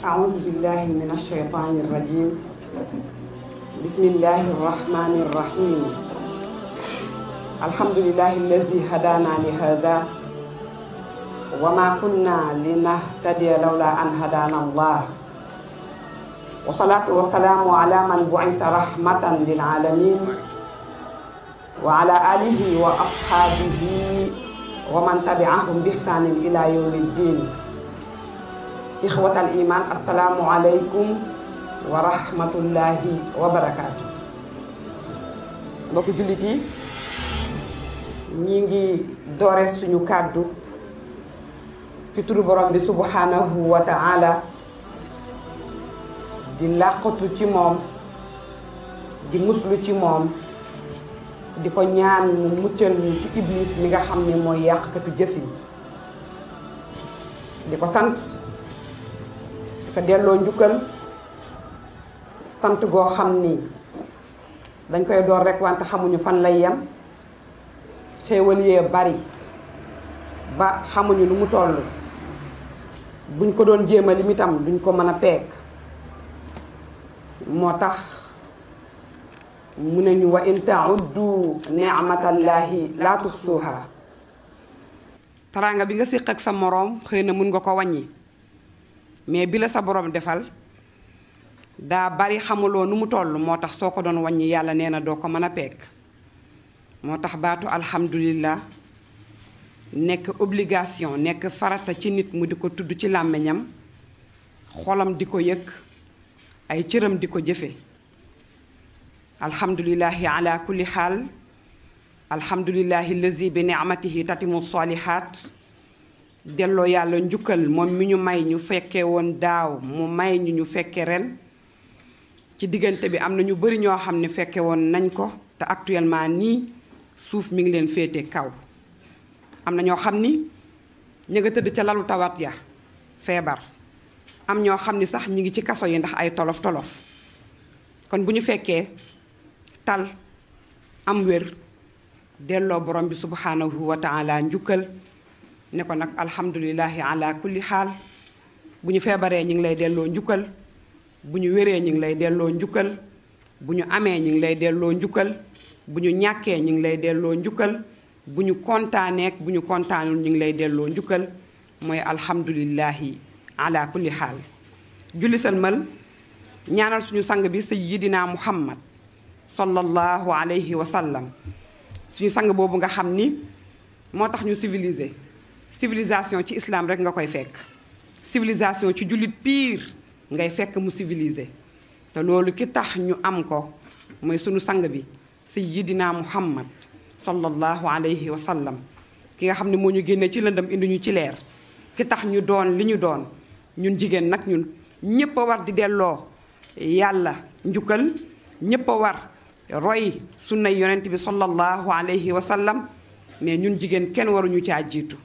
أعوذ بالله من الشيطان الرجيم بسم الله الرحمن الرحيم الحمد لله الذي هدانا لهذا وما كنا لنهتدي لولا أن هدانا الله والصلاة والسلام على من بعث رحمة للعالمين وعلى آله وأصحابه ومن تبعهم بإحسان إلى يوم الدين إخوة الإيمان السلام عليكم ورحمة الله وبركاته mbokk jullit yi ñi ngi doore suñu kàddu ci turu borom bi subhanahu wa ta'ala di làqatu ci moom di muslu ci moom di ko ñaan mu muccal ñu ci iblis mi nga xam ni mooy yàqkatu jëf yi di ko sant ko delloo njukkal sant goo xam ni dañ koy door rekk wante xamuñu fan lay yem xéewal yee bari ba xamuñu lu mu toll buñ ko doon jéema lim itam duñ ko mën a peek moo tax mu ne ñu wa in ta'uddu ni'matallahi laa tuhsuha teraanga bi nga séq ak sa moroom xëy na mun nga ko wàññi mais bi la sa borom defal daa bari xamuloo nu mu toll moo tax soo ko doon wàññi yàlla nee na doo ko mën a peek moo tax baatu alhamdulillah nekk obligation nekk farata ci nit mu di ko tudd ci làmmiñam xolam di ko yëg ay cëram di ko jëfe alhamdulillahi ala kulli xaal alhamdulillahi lazi bi ni'matihi tatimu solihaat delloo yàlla njukkal moom mi ñu may ñu fekke woon daaw mu may ñu fekke ren ci diggante bi am na ñu bari ñoo xam ne fekke woon nañ ko te actuellement nii suuf mi ngi leen féete kaw am na ñoo xam ni ñu nga tëdd ca lalu tawat ya feebar am ñoo xam ni sax ñi ngi ci kaso yi ndax ay tolof tolof kon bu ñu fekkee tal am wér delloo borom bi subhanahu wa ta'ala njukkal ne ko nag alhamdulillahi ala kulli xaal bu ñu feebaree ñu ngi lay delloo njukkal bu ñu wéree ñu ngi lay delloo njukkal bu ñu amee ñu ngi lay delloo njukkal bu ñu ñàkkee ñu ngi lay delloo njukkal bu ñu kontaaneek bu ñu kontaanul ñu ngi lay delloo njukkal mooy alhamdulillahi ala kulli xaal julli salmal ñaanal suñu sang bi sayyidina muhammad sallallahu alayhi wa sallam suñu sang boobu nga xam ni moo tax ñu civilisation ci islam rek nga koy fekk civilisation ci jullit pire ngay fekk mu civilisé te loolu ki tax ñu am ko mooy sunu sang bi sayyidina muhammad sallallahu alayhi wa sallam ki nga xam ne moo ñu génnee ci lëndam indi ñu ci leer ki tax ñu doon li ñu doon ñun jigéen nag ñun ñépp a war di delloo yàlla njukkal ñépp a war roy sunnay yonent bi sallallahu alayhi wa sallam mais ñun jigéen kenn waruñu caa jiitu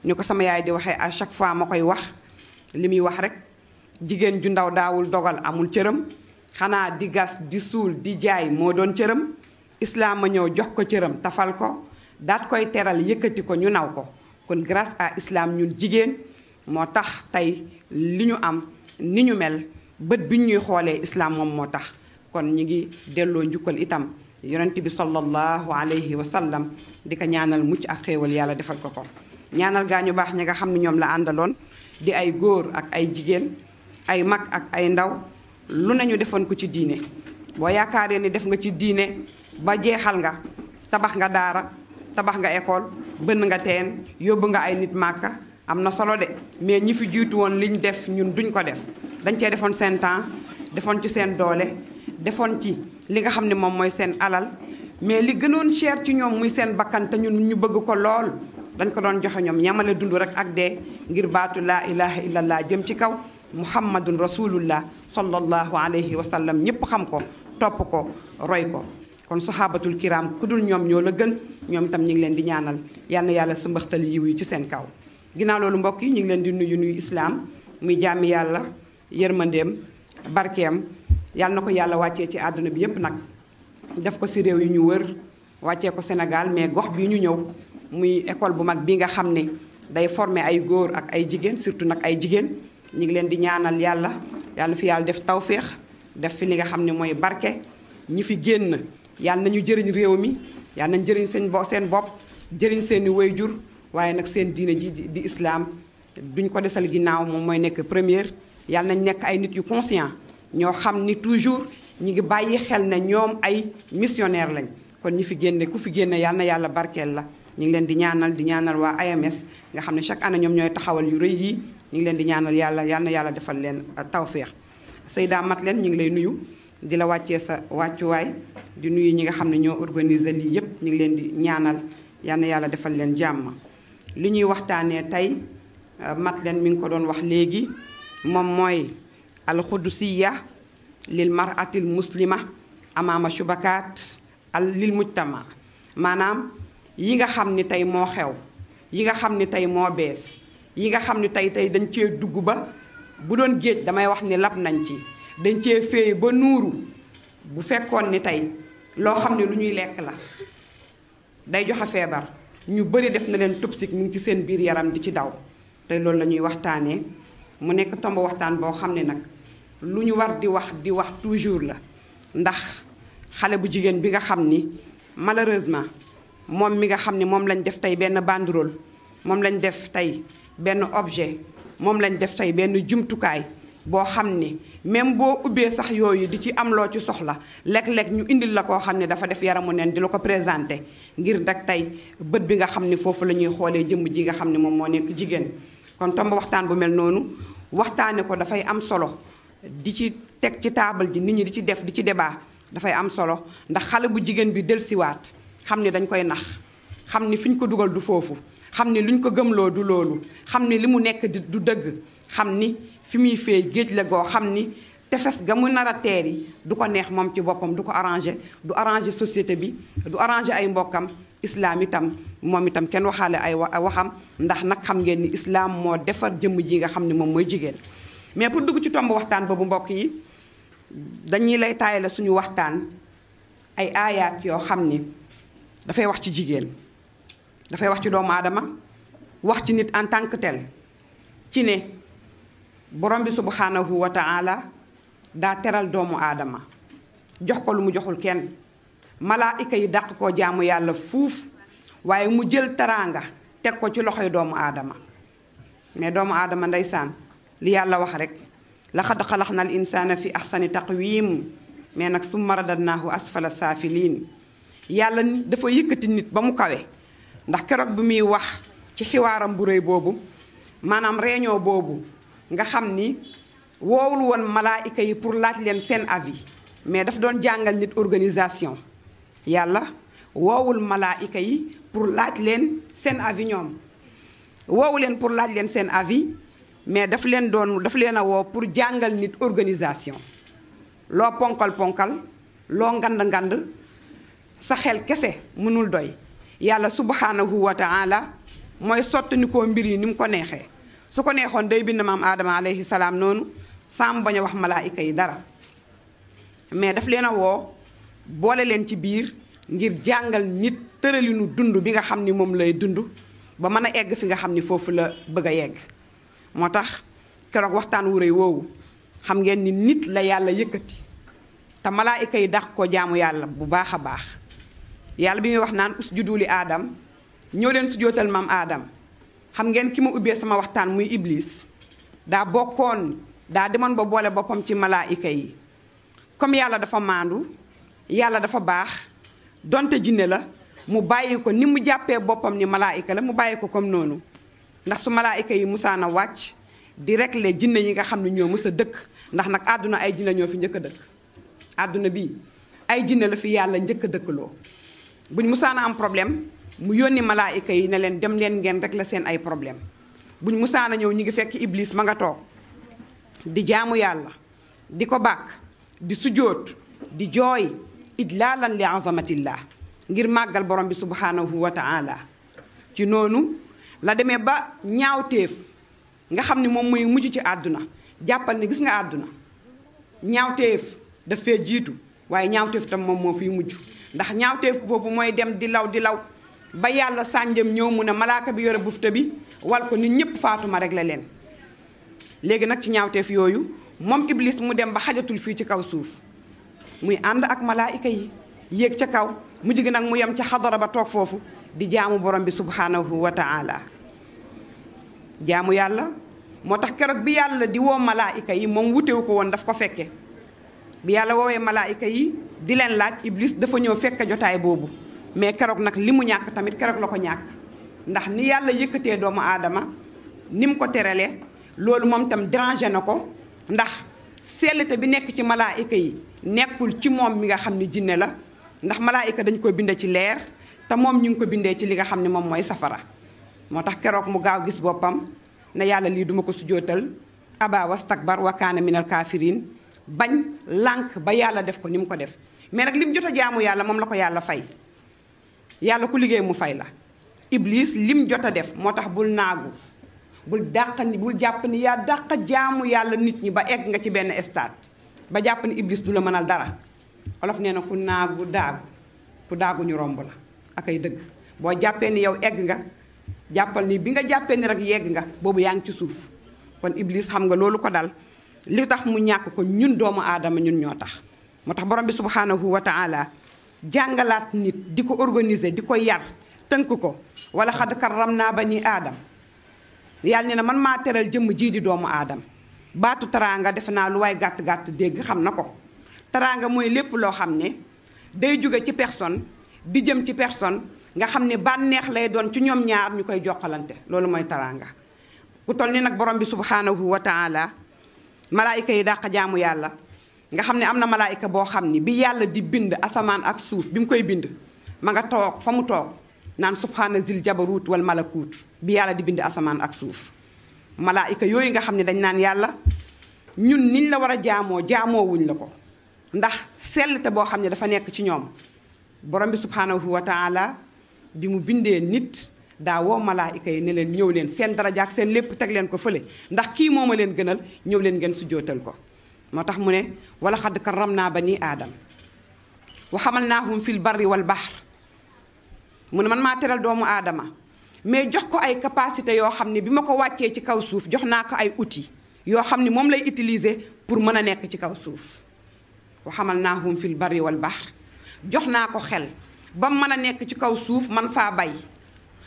ñu ko sama yaay di waxee à chaque fois ma koy wax li muy wax rek jigéen ju ndaw daawul dogal amul cëram xanaa di gas di suul di jaay moo doon cëram islaam a ñëw jox ko cëram tafal ko daat koy teral yëkkati ko ñu naw ko kon grâce à islam ñun jigéen moo tax tey li ñu am ni ñu mel bët bi ñuy xoolee islam moom moo tax kon ñu ngi delloo njukkal itam yonent bi sallallahu alayhi wa sallam di ko ñaanal mucc ak xéewal yàlla defal ko ko ñaanal gaa ñu baax ñi nga xam ne ñoom la àndaloon di ay góor ak ay jigéen ay mag ak ay ndaw lu nañu defoon ko ci diine boo yaakaaree ni def nga ci diine ba jeexal nga tabax nga daara tabax nga école bënn nga teen yóbbu nga ay nit màkka am na solo de mais ñi fi jiitu woon liñ def ñun duñ ko def dañ cee defoon seen temps defoon ci seen doole defoon ci li nga xam ne moom mooy seen alal mais li gënoon cher ci ñoom muy seen bakkan te ñun ñu bëgg ko lool dañ ko doon joxe ñoom ñamale dund rek ak dee ngir baatu laa ilaha illallah jëm ci kaw muhammadun rasulullah sallallahu alayhi wa sallam ñépp xam ko topp ko roy ko kon sahabatul kiram ku dul ñoom ñoo la gën ñoom itam ñu ngi leen di ñaanal yal na yàlla sa mbaxtal yiw yi ci seen kaw ginnaaw loolu mbokk yi ñu ngi leen di nuyu islaam muy jàmmi yàlla yërmandeem barkeem yàlla na ko yàlla wàccee ci àdduna bi yépp nag def ko ci réew yi ñu wër wàccee ko Sénégal mais gox bii ñu ñëw muy école bu mag bi nga xam ne day former ay góor ak ay jigéen surtout nag ay jigéen ñi ngi leen di ñaanal yàlla fi yàlla def tawféex def fi li nga xam ne mooy barke ñi fi génn yàlla nañu jëriñ réew mi yàlla nañ jëriñ seen bopp jëriñ seeni wayjur waaye nag seen diine ji di islam duñ ko desal ginnaaw moom mooy nekk première yàlla nañ nekk ay nit yu conscient ñoo xam ni toujours ñi ngi bàyyi xel ne ñoom ay missionnaire lañ kon ñi fi génne ku fi génne yàlla na yàlla barkeel la ñu ngi leen di ñaanal waa AMS nga xam ne chaque année ñoom ñooy taxawal yu rëy yi ñu ngi leen di ñaanal yàlla na yàlla defal leen tawféex Seyda Madeleine ñu ngi lay nuyu di la wàccee sa wàccuwaay di nuyu ñi nga xam ne ñoo organiser lii yépp ñu ngi leen di ñaanal yàlla na yàlla defal leen jàmm li ñuy waxtaanee tey Madeleine mi ngi ko doon wax léegi moom mooy alxudusiya lil maratil muslima amaama shubakaat lil mujtama maanaam yi nga xam ni tey moo xew yi nga xam ni tey moo bees yi nga xam ni tey dañ cee dugg ba bu doon géej damay wax ni lab nañ ci dañ cee féey ba nuuru bu fekkoon ni tey loo xam ne lu ñuy lekk la day joxe feebar ñu bëri def na leen toxique mu ngi ci seen biir yaram di ci daw tey loolu la ñuy waxtaanee mu nekk tomb waxtaan boo xam ne nag lu ñu war di wax toujours la ndax xale bu jigéen bi nga xam ni malheureusement moom mi nga xam ni moom lañ def tey benn banderole moom lañ def tey benn objet moom lañ def tey benn jumtukaay boo xam ni même boo ubbee sax yooyu di ci am loo ci soxla léeg-léeg ñu indil la koo xam ne dafa def yaramu neen di la ko présenté ngir nag tey bët bi nga xam ni foofu la ñuy xoolee jëmm ji nga xam ne moom moo nekk jigéen kon tomb waxtaan bu mel noonu waxtaane ko dafay am solo di ci teg ci taabal ji nit ñi di ci def di ci débat dafay am solo ndax xale bu jigéen bi dellusiwaat xam ni dañ koy nax xam ni fi ñu ko dugal du foofu xam ni luñ ko gëmloo du loolu xam ni li mu nekk du dëgg xam ni fi muy feey géej la goo xam ni tefes ga mu nar a teeri du ko neex moom ci boppam du ko arrangé du arrangé société bi du arrangé ay mbokkam islam itam moom itam kenn waxaale ay waxam ndax nag xam ngeen ni islam moo defar jëmm ji nga xam ne moom mooy jigéen mais pour dugg ci tomb waxtaan boobu mbokk yi dañuy lay taayale suñu waxtaan ay aayaat yoo xam ni dafay wax ci jigéen dafay wax ci doomu aadama wax ci nit en tant que tel ci ne borom bi subhanahu wa ta'ala daa teral doomu aadama jox ko lu mu joxul kenn malaayika yi dàq koo jaamu yàlla fuuf waaye mu jël teraanga teg ko ci loxoy doomu aadama mais doomu aadama ndeysaan li yàlla wax rek laqad xalaqna al insana fi ahsani taqwim mais nag summa radadnaahu asfala saafiliin yàlla dafa yëkkati nit ba mu kawe ndax keroog bi muy wax ci xiwaaram bu rëy boobu maanaam réunion boobu nga xam ni woowul woon malaayika yi pour laaj leen seen avis mais daf doon jàngal nit organisation yàlla woowul malaayika yi pour laaj leen seen avis ñoom woowu leen pour laaj leen seen avis mais daf leen a woo pour jàngal nit organisation loo ponkal loo ngand sa xel kese mënul doy yàlla subhanahu wa ta'ala mooy sotti ni koo mbir yi ni mu ko neexee su ko neexoon day bind maam aadama alayhi salaam noonu saam bañ a wax malaayika yi dara mais daf leen a woo boole leen ci biir ngir jàngal nit tëralinu dund bi nga xam ni moom lay dund ba mën a egg fi nga xam ni foofu la bëgg a yegg moo tax keroog waxtaan wu rëy woowu xam ngeen ni nit la yàlla yëkkati te malaayika yi dàq ko jaamu yàlla bu baax a baax yàlla bi muy wax naan usjudu li aadam ñëw leen sujootal maam aadam xam ngeen ki ma ubbee sama waxtaan muy iblis daa demoon ba boole boppam ci malaayika yi comme yàlla dafa maandu yàlla dafa baax donte jinne la mu bàyyi ko ni mu jàppee boppam ni malaayika la mu bàyyi ko comme noonu ndax su malaayika yi musaana wàcc di régler jinne yi nga xam ne ñoo mës a dëkk ndax nag àdduna ay jinne ñoo fi njëkk a dëkk àdduna bii ay jinne la fi yàlla njëkk a dëkkaloo buñ musaana am problème mu yónni malaayika yi ne leen dem leen ngeen régler seen ay problème buñ musaana ñëw ñi ngi fekk iblis ma nga toog di jaamu yàlla di ko bàkk di sujjóot di jooy idlaalan li azamatillah ngir màggal borom bi subhanahu wa ta'ala ci noonu la demee ba ñaawteef nga xam ni moom muy mujj ci àdduna jàppal ni gis nga àdduna ñaawteef daf fee jiitu waaye ñaawteef tam moom moo fiy mujj ndax ñaawteef boobu mooy dem di law ba yàlla sànjam ñëw mu ne malaaka bi yore bufta bi wal ko nit ñépp faatuma rek la leen léegi nag ci ñaawteef yooyu moom iblis mu dem ba xajatul fii ci kaw suuf muy ànd ak malaayika yi yéeg ca kaw mujj gi nag mu yem ca xadara ba toog foofu di jaamu borom bi subhanahu wa taala jaamu yàlla moo tax keroog bi yàlla di woo malaayika yi moom wutewu ko woon daf ko fekke bi yàlla woowee malaayika yi di leen laaj iblis dafa ñëw fekke jotaay boobu mais keroog nag li mu ñàkk tamit keroog la ko ñàkk ndax ni yàlla yëkkatee doomu aadama ni mu ko teralee loolu moom tam dérangé na ko ndax sellte bi nekk ci malaayika yi nekkul ci moom mi nga xam ne jinne la ndax malaayika dañ ko binde ci leer te moom ñu ngi ko bindee ci li nga xam ne moom mooy safara moo tax keroog mu gaaw gis boppam ne yàlla lii duma ko sujootal aba wastakbar wa kaana minal kaafiriin bañ lànk ba yàlla def ko ni mu ko def mais nag lim jot a jaamu yàlla moom la ko yàlla fay yàlla ku liggéey mu fay la iblis lim jot a def moo tax bul naagu bul jàpp ni yaa dàq jaamu yàlla nit ñi ba egg nga ci benn stade ba jàpp ni iblis du la mënal dara olof nee na ku naagu daagu ñu romb la ak ay dëgg boo jàppee ni yow egg nga jàppal ni bi nga jàppee ni rek yegg nga boobu yaa ngi ci suuf kon iblis xam nga loolu ko dal li tax mu ñàkk ko ñun doomu aadama ñun ñoo tax moo tax borom bi subhanahu wa taala jàngalaat nit di ko organiser di ko yar tënk ko wala xad karram naa bani aadam yàlla ne na man maa teral jëmm jii di doomu aadam baatu taraanga defe naa lu waay gàtt-gàtt dégg xam na ko taraanga mooy lépp loo xam ne day jóge ci personne di jëm ci personne nga xam ne bànneex lay doon ci ñoom ñaar ñu koy jokkalante loolu mooy taraanga ku toll ni nag borom bi subhanahu wa taala malaayika yi dàq jaamu yàlla nga xam ne am na malaayika boo xam ni bi yàlla di bind asamaan ak suuf bi mu koy bind ma nga toog fa mu toog naan subhana zil jabarut wal malakut bi yàlla di bind asamaan ak suuf malaayika yooyu nga xam ne dañ naan yàlla ñun niñ la war a jaamoo wuñ la ko ndax sellte boo xam ne dafa nekk ci ñoom borom bi subhanahu wa taala bi mu bindee nit daa woo malaayika yi ne leen ñëw leen seen daraja ak seen lépp teg leen ko fële ndax kii moo ma leen gënal ñëw leen ngeen sujjootal ko moo tax mu ne wala xadd karram naa bani aadam wa xamalnaahum fil barri wal bahr mu ne man maa teral doomu aadama mais jox ko ay capacité yoo xam ne bi ma ko wàccee ci kaw suuf jox naa ko ay outils yoo xam ne moom lay utiliser pour mën a nekk ci kaw suuf wa xamalnaahum fil barri wal bahr jox naa ko xel ba mën a nekk ci kaw suuf man faa bay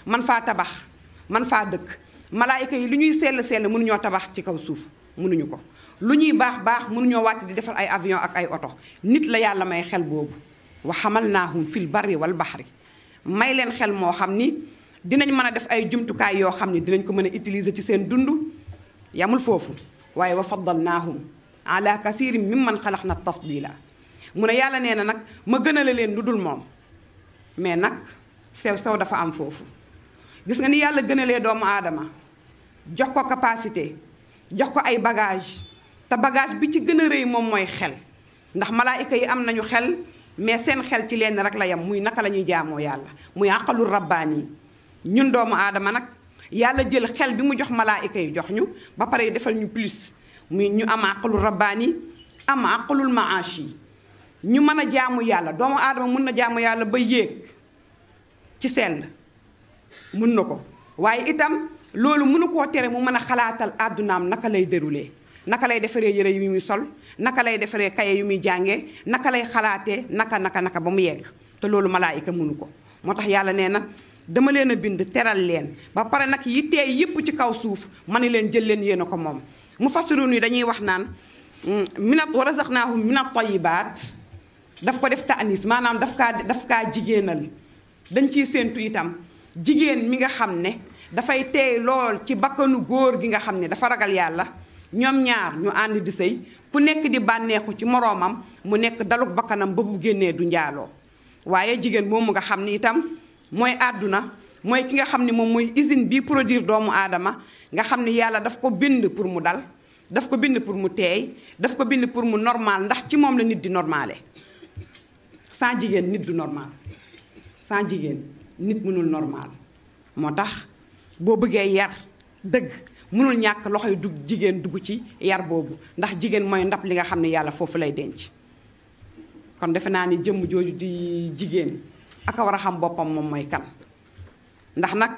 man faa tabax man faa dëkk malaayika yi lu ñuy sell mënuñoo tabax ci kaw suuf mënuñu ko lu ñuy baax mënuñoo wàcc di defar ay avion ak ay oto nit la yàlla may xel boobu wa xamalnaahum fil barri wal bahri may leen xel moo xam ni dinañ mën a def ay jumtukaay yoo xam ni dinañ ko mën a utiliser ci seen dund yamul foofu waaye wa faddalnaahum ala kasirin mimman xalaqna tafdila mu ne yàlla nee na nag ma gënale leen lu dul moom mais nag sew dafa am foofu gis nga ni yàlla gënalee doomu aadama jox ko capacité jox ko ay bagage te bagage bi ci gën a rëy moom mooy xel ndax malaayika yi am nañu xel mais seen xel ci leen rek la yem muy naka la ñuy jaamoo yàlla muy aqalul rabbaani ñun doomu aadama nag yàlla jël xel bi mu jox malaayika yi jox ñu ba pare defal ñu plus muy ñu am aqalul rabbaani am aqalul maashi ñu mën a jaamu yàlla doomu aadama mun na jaamu yàlla ba yéeg ci sell mun na ko waaye itam loolu mënu koo tere mu mën a xalaatal àddunaam naka lay déroulé naka lay defaree yëre yu muy sol naka lay defaree kaye yu muy jàngee naka lay xalaatee naka ba mu yegg te loolu malaayika mënu ko moo tax yàlla nee na dama leen a bind teral leen ba pare nag yi teey yëpp ci kaw suuf ma ne leen jël leen yéen a ko moom mu fassiruun yi dañuy wax naan minat wa razaqnaahum minat tayyibaat daf ko def ta'nis maanaam daf kaa jigéenal dañ ciy séentu itam jigéen mi nga xam ne dafay teey lool ci bakkanu góor gi nga xam ne dafa ragal yàlla ñoom ñaar ñu ànd di sëy ku nekk di bànneexu ci moroomam mu nekk daluk bakkanam ba bu génnee du njaaloo waaye jigéen moomu nga xam ni itam mooy àdduna mooy ki nga xam ne moom mooy usine bi produire doomu aadama nga xam ne yàlla daf ko bind pour mu dal daf ko bind pour mu teey daf ko bind pour mu normal ndax ci moom la nit di normale sans jigéen nit du normal sans jigéen nit mënul normal moo tax boo bëggee yar dëgg mënul ñàkk loxoy jigéen dugg ci yar boobu ndax jigéen mooy ndab li nga xam ne yàlla foofu lay denc kon defe naa ni jëmm jooju di jigéen aka war a xam boppam moom mooy kan ndax nag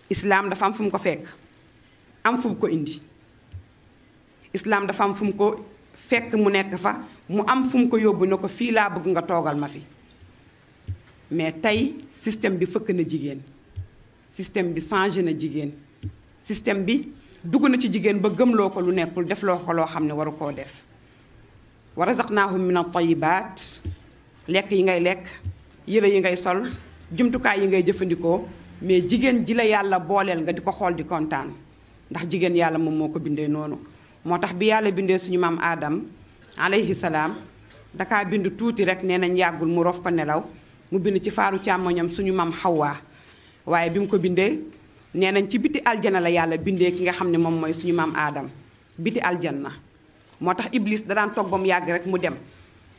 islaam dafa am fu mu ko fekk am fu mu ko indi islam dafa am fu mu ko fekk mu nekk fa mu am fu mu ko yóbbu ne ko fii laa bëgg nga toogal ma fi mais tey système bi fëkk na jigéen système bi changé na jigéen système bi dugg na ci jigéen ba gëmloo ko lu nekkul def loo ko loo xam ne waru koo def wa razaqnaahum min at-tayyibaat lekk yi ngay lekk yére yi ngay sol jumtukaay yi ngay jëfandikoo mais jigéen ji la yàlla booleel nga di ko xool di kontaan ndax jigéen yàlla moom moo ko bindee noonu moo tax bi yàlla bindee suñu maam Adam alayhi salaam dakaa bind tuuti rek nee nañ yàggul mu rof ko nelaw mu bind ci faaru càmmoñam suñu maam Xawaa waaye bi mu ko bindee nee nañ ci biti aljana la yàlla bindee ki nga xam ne moom mooy suñu maam Adam biti aljanna moo tax Iblis da daan toog ba mu yàgg rek mu dem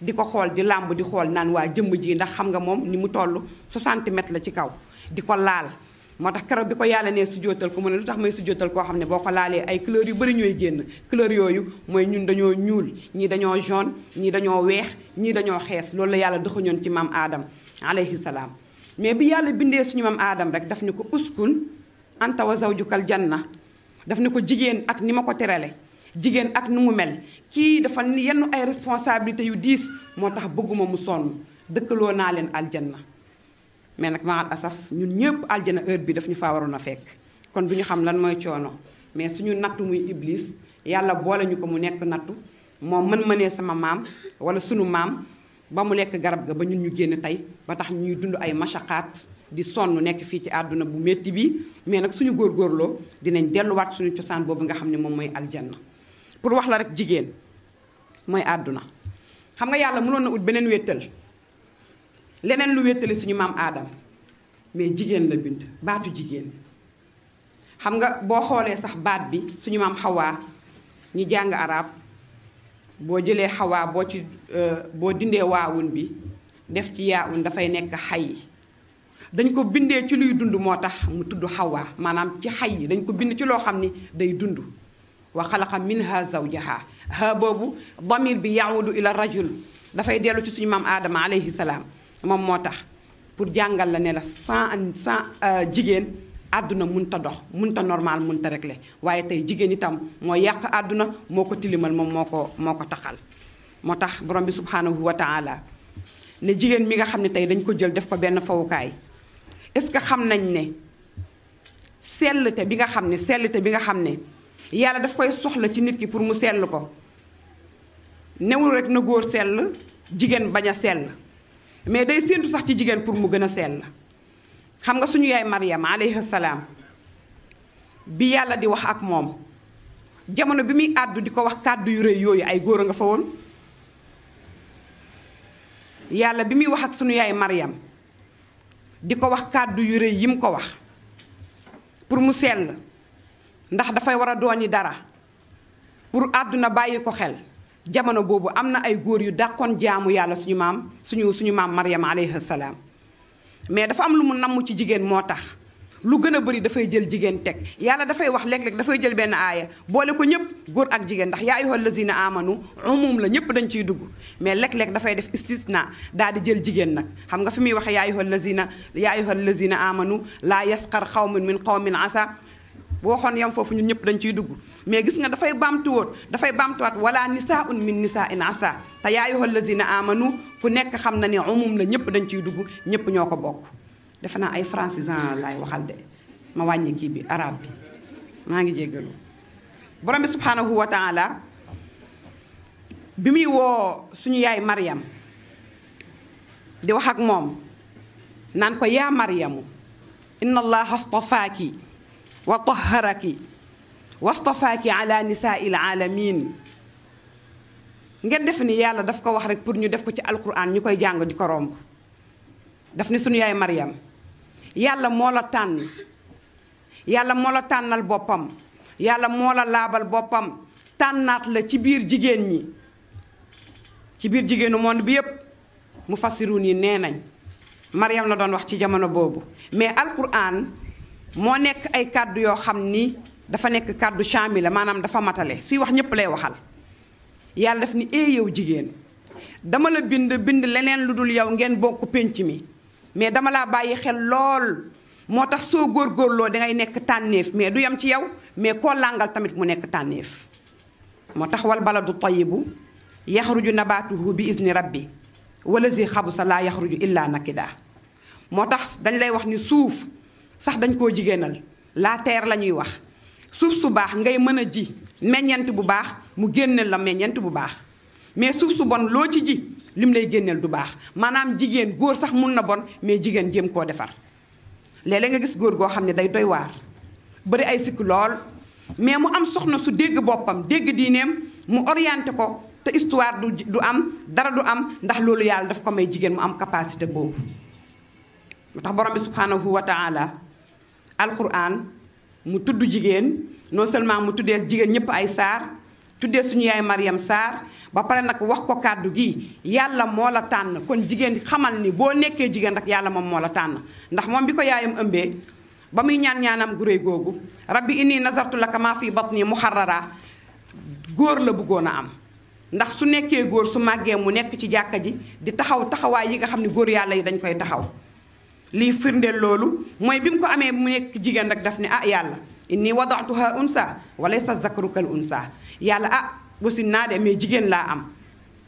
di ko xool di làmb di xool naan waa jëmm ji ndax xam nga moom ni mu toll 60 mètres la ci kaw di ko laal moo tax keroog bi ko yàlla nee sujjóotal ko mu ne lu tax may sujjóotal koo xam ne boo ko laalee ay couleur yu bari ñooy génn couleur yooyu mooy ñun dañoo ñuul ñii dañoo jaune ñii dañoo weex ñii dañoo xees loolu la yàlla dëxañoon ci maam Adam alayhi salaam mais bi yàlla bindee suñu maam Adam rek daf ni ko uskun anta wa zawjukal janna daf ni ko jigéen ak ni ma ko terale jigéen ak nu mu mel kii dafa yenn ay responsabilités yu diis moo tax bëgguma mu sonn dëkkaloo naa leen aljanna mais nag maal asaf ñun ñëpp aljana heure bi daf ñu faa waroon a fekk kon du ñu xam lan mooy coono mais suñu nattu muy iblis yàlla boole ñu ko mu nekk nattu moom mën-mënee sama maam wala sunu maam ba mu lekk garab ga ba ñun ñu génn tey ba tax ñuy dund ay machaqaat di sonn nekk fii ci àdduna bu métti bi mais nag suñu góorgóorloo dinañ delluwaat suñu cosaan boobu nga xam ne moom mooy aljanna pour wax la rek jigéen mooy àdduna xam nga yàlla mënoon na ut beneen wéttal leneen lu wéttali suñu maam aadam mais jigéen la bind baatu jigéen xam nga boo xoolee sax baat bi suñu maam xawaa ñi jàng arab boo jëlee xawaa boo dindee waawun bi def ci yaawun dafay nekk xay dañ ko bindee ci luy dund moo tax mu tudd xawaa maanaam ci xay yi dañ ko bind ci loo xam ni day dund wa xalaqa minha zawjaha ha boobu damir bi yaawudu ila rajul dafay dellu ci suñu maam aadama alayhi salaam moom moo tax pour jàngal la ne la sans jigéen àdduna munta dox munta normal munta réglé waaye tey jigéen itam moo yàq àdduna moo ko tilimal moom moo ko taxal moo tax borom bi subhanahu wa taala ne jigéen mi nga xam ne tey dañ ko jël def ko benn fawukaay est-ce que xam nañ ne sellte bi nga xam ne yàlla daf koy soxla ci nit ki pour mu sell ko newul rek na góor sell jigéen bañ a sell mais day séentu sax ci jigéen pour mu gën a sell xam nga suñu yaay Maryam alayhi salaam bi yàlla di wax ak moom jamono bi muy àddu di ko wax kàddu yu rëy yooyu ay góor a nga fa woon yàlla bi muy wax ak suñu yaay Maryam di ko wax kàddu yu rëy yi mu ko wax pour mu sell ndax dafay war a dooni dara pour àdduna bàyyi ko xel jamono boobu am na ay góor yu dàqoon jaamu yàlla suñu maam Maryam alayhi salaam mais dafa am lu mu namm ci jigéen moo tax lu gën a bëri dafay jël jigéen teg yàlla dafay wax léeg-léeg dafay jël benn aaya boole ko ñëpp góor ak jigéen ndax yaa ayyuhal lazina amanu umum la ñëpp dañ ciy dugg mais léeg-léeg dafay def istisna daal di jël jigéen nag xam nga fi muy waxee yaa ayyuhal lazina amanu laa yasqar qawmun min qawmin asa boo xoon yam foofu ñun ñëpp dañ ciy dugg mais gis nga dafay baamtuwaat wala nisaun min nisain asa te yaa ayyuhal lazina amanu ku nekk xam na ne umum la ñëpp dañ ciy dugg ñëpp ñoo ko bokk defe naa ay francisant laay waxal de ma wàññi kii bi arabe bi maa ngi jéggalu borom bi subhanahu wa taala bi muy woo suñu yaay Maryam di wax ak moom naan ko yaa Maryamu inna allaha astafaaki wa tahharaki wastafaaki ala nisaa'il alamin ngeen def ni yàlla daf ko wax rek pour ñu def ko ci alquran ñu koy jàng di ko romb daf ni suñu yaay Maryam yàlla moo la tànn yàlla moo la tànnal boppam yàlla moo la laabal boppam tànnaat la ci biir jigéen ñi ci biir jigéenu monde bi yépp mu fassiruun yi nee nañ Maryam la doon wax ci jamono boobu mais alquran moo nekk ay kàddu yoo xam ni dafa nekk kàddu shamila maanaam dafa matale suy wax ñépp lay waxal yàlla daf ni yow jigéen dama la bind leneen lu dul yow ngeen bokk pénc mi mais dama laa bàyyi xel lool moo tax soo góorgóorloo dangay nekk tànneef mais du yam ci yow mais koo làngal tamit mu nekk tànneef moo tax wal baladu tayyibu yaxruju nabaatuhu bi izni rabbi walazi xabusa laa yaxruju illa nakida. moo tax dañ lay wax ni suuf sax dañ koo jigéenal la terre la ñuy wax suuf su baax ngay mën a ji meññent bu baax mu génneel la meññent bu baax mais suuf su bon loo ci ji lim lay génneel du baax maanaam jigéen góor sax mun na bon mais jigéen jéem koo defar. léeg-léeg nga gis góor goo xam ne day doy waar bëri ay sikk lool mais mu am soxna su dégg boppam dégg diineem mu orienté ko te histoire du am dara du am ndax loolu yàlla daf ko may jigéen mu am capacité boobu. moo tax borom bi subhanahu wa taala alquran mu tudd jigéen non seulement mu tuddee jigéen ñëpp ay saar tuddee suñu yaay Mariam saar ba pare nag wax ko kàddu gi yàlla moo la tànn kon jigéen xamal ni boo nekkee jigéen rek yàlla moom moo la tànn ndax moom bi ko yaayam ëmbee ba muy ñaanam gu réy googu rabbi inni nazartu laka maa fi batni muharrara góor la bëggoon a am ndax su nekkee góor su màggee mu nekk ci jàkka ji di taxawaay yi nga xam ne góor yàlla yi dañ koy taxaw. lii firndeel loolu mooy bi mu ko amee mu nekk jigéen rek daf ne ah yàlla inni wadatuha unsa wa laysa zakaru kal unsa yàlla wasin naa de mais jigéen laa am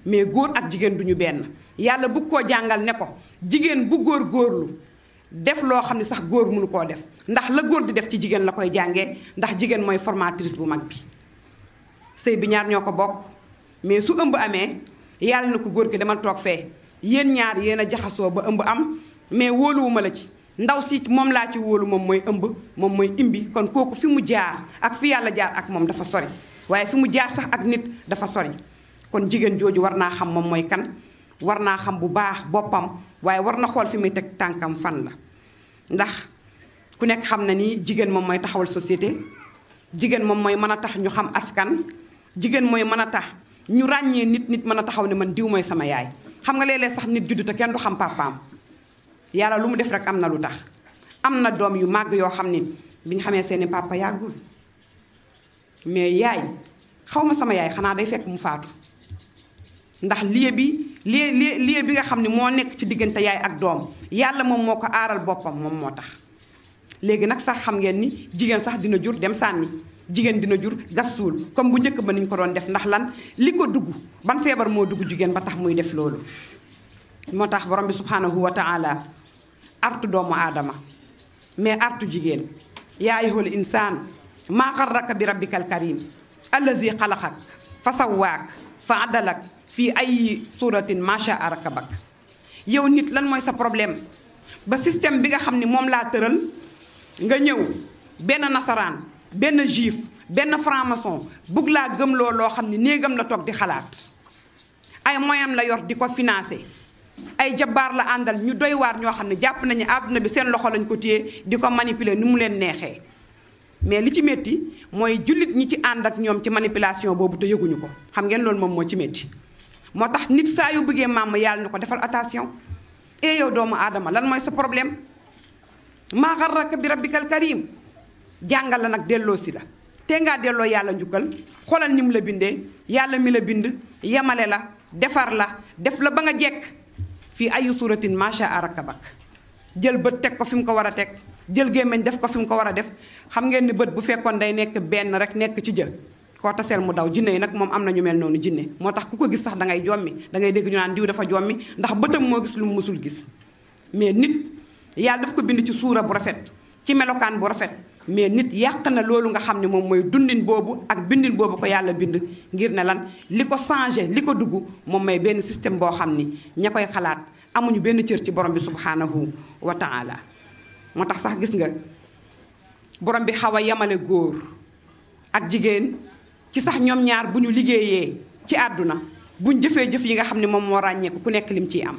mais góor ak jigéen duñu benn yàlla bëgg koo jàngal ne ko jigéen bu góor góorlu def loo xam ne sax góor mënu koo def ndax la góor di def ci jigéen la koy jàngee ndax jigéen mooy formatrice bu mag bi. sëy bi ñaar ñoo ko bokk mais su ëmb amee yàlla na ko góor ki demal toog fee yéen ñaar yéen a jaxasoo ba ëmb am mais wóoluwuma la ci ndaw si moom laa ci wóolu moom mooy ëmb moom mooy imbi kon kooku fi mu jaar ak fi yàlla jaar ak moom dafa sori waaye fi mu jaar sax ak nit dafa sori kon jigéen jooju war naa xam moom mooy kan war naa xam bu baax boppam waaye war na xool fi muy teg tànkam fan la ndax ku nekk xam na ni jigéen moom mooy taxawal société jigéen moom mooy mën a tax ñu xam askan jigéen mooy mën a tax ñu ràññee nit mën a taxaw ne man diw mooy sama yaay xam nga léeg-léeg sax nit juddu te kenn du xam papaam yàlla lu mu def rek am na lu tax am na doom yu màgg yoo xam ni bi ñu xamee seeni papa yàggul mais yaay xaw ma sama yaay xanaa day fekk mu faatu ndax lieu bi nga xam ne moo nekk ci diggante yaay ak doom yàlla moom moo ko aaral boppam moom moo tax. léegi nag sax xam ngeen ni jigéen sax dina jur dem sànni jigéen dina jur gas suul comme bu njëkk ba niñ ko doon def ndax lan li ko dugg ban feebar moo dugg jigéen ba tax muy def loolu. moo tax borom bi subhanahu wa taala artu doomu aadama mais artu jigéen yaa ayyuhal insaan maa xarraka bi rabbikal karim allazi xalaqak fa sawwaak fa adalak fii ay suratin macha arakabak yow nit lan mooy sa problème ba système bi nga xam ni moom laa tëral nga ñëw benn nasaraan benn juif benn franc-maçon bugg laa gëmloo loo xam ni néegam la toog di xalaat ay moyen la yor di ko financé ay jabaar la àndal ñu doy waar ñoo xam ne jàpp nañu àdduna bi seen loxo lañ ko téye di ko manipuler ni mu leen neexee mais li ci métti mooy jullit ñi ci ànd ak ñoom ci manipulation boobu te yëguñu ko xam ngeen loolu moom moo ci métti moo tax nit saa yu bëggee maam yàlla na ko defal attention e yow doomu aadama lan mooy sa problème maa xarraka bi rabbikal karim jàngal la nag delloo si la te ngaa delloo yàlla njukkal xoolal ni mu la bindee yàlla mi la bind yemale la defar la def la ba nga jekk fii ayu suratin macha arakabak jël bët teg ko fi mu ko war a teg jël gémmiñ def ko fi mu ko war a def xam ngeen ni bët bu fekkoon day nekk benn rek nekk ci jë koo taseel mu daw jinne yi nag moom am na ñu mel noonu jinne moo tax ku ko gis sax da ngay jommi da ngay dégg ñu naan diw dafa jommi ndax bëtam moo gis lu mu mësul gis mais nit yàlla daf ko bind ci suura bu rafet ci melokaan bu rafet mais nit yàq na loolu nga xam ne moom mooy dundin boobu ak bindin boobu ko yàlla bind ngir ne lan li ko changé li ko dugg moom mooy benn système boo xam ni ña koy xalaat amuñu benn cër ci borom bi subhanahu wa taala moo tax sax gis nga borom bi xaw a yemale góor ak jigéen ci sax ñoom ñaar bu ñu liggéeyee ci àdduna buñ jëfee jëf yi nga xam ne moom moo ràññeeku ku nekk lim ciy am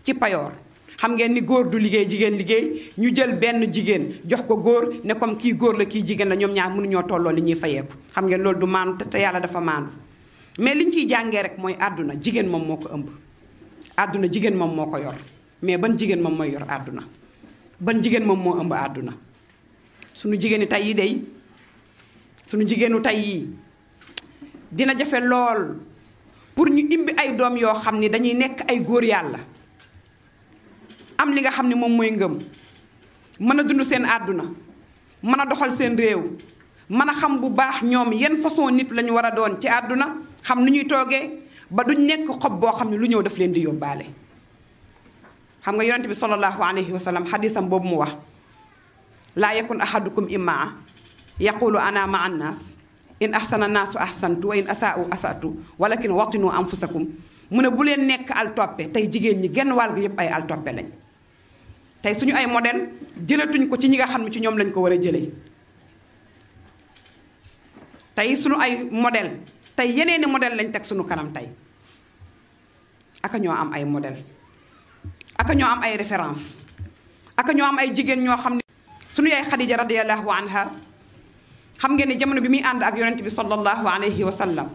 ci payoor xam ngeen ni góor du liggéey jigéen liggéey ñu jël benn jigéen jox ko góor ne comme kii góor la kii jigéen la ñoom ñaar mënuñoo tolloo li ñuy fayeeku xam ngeen loolu du maandu te yàlla dafa maandu mais liñ ciy jàngee rek mooy àdduna jigéen moom moo ko ëmb àdduna jigéen moom moo ko yor mais ban jigéen moom mooy yor àdduna ban jigéen moom moo ëmb àdduna suñu jigéeni tey yi day suñu jigéenu tey yi dina jafe lool pour ñu imbi ay doom yoo xam ni dañuy nekk ay góor yàlla am li nga xam ne moom mooy ngëm mën a dund seen àdduna mën a doxal seen réew mën a xam bu baax ñoom yan façon nit lañu war a doon ci àdduna xam nu ñuy toogee ba duñ nekk xob boo xam ne lu ñëw daf leen di yóbbaale. xam nga yonent bi sallallahu alayhi wa sallam xadisam boobu mu wax laa yakun ahadukum immaa yaqulu ana ma annaas in ahsana naasu ahsantu wa in asaa'u asatu walakin watinu anfusakum mu ne bu leen nekk al toppe tey jigéen ñi genn wàll gi yépp ay al toppe lañ. tey suñu ay modèle jëlatuñ ko ci ñi nga xam ne ci ñoom lañ ko war a jëlee tey suñu ay modèle tey yeneeni modèle lañ teg suñu kanam tey aka ñoo am ay modèle aka ñoo am ay référence aka ñoo am ay jigéen ñoo xam ne suñu yaay Xadija radiyallahu anha xam ngeen ne jamono bi muy ànd ak yonent bi sallallahu alayhi wa sallam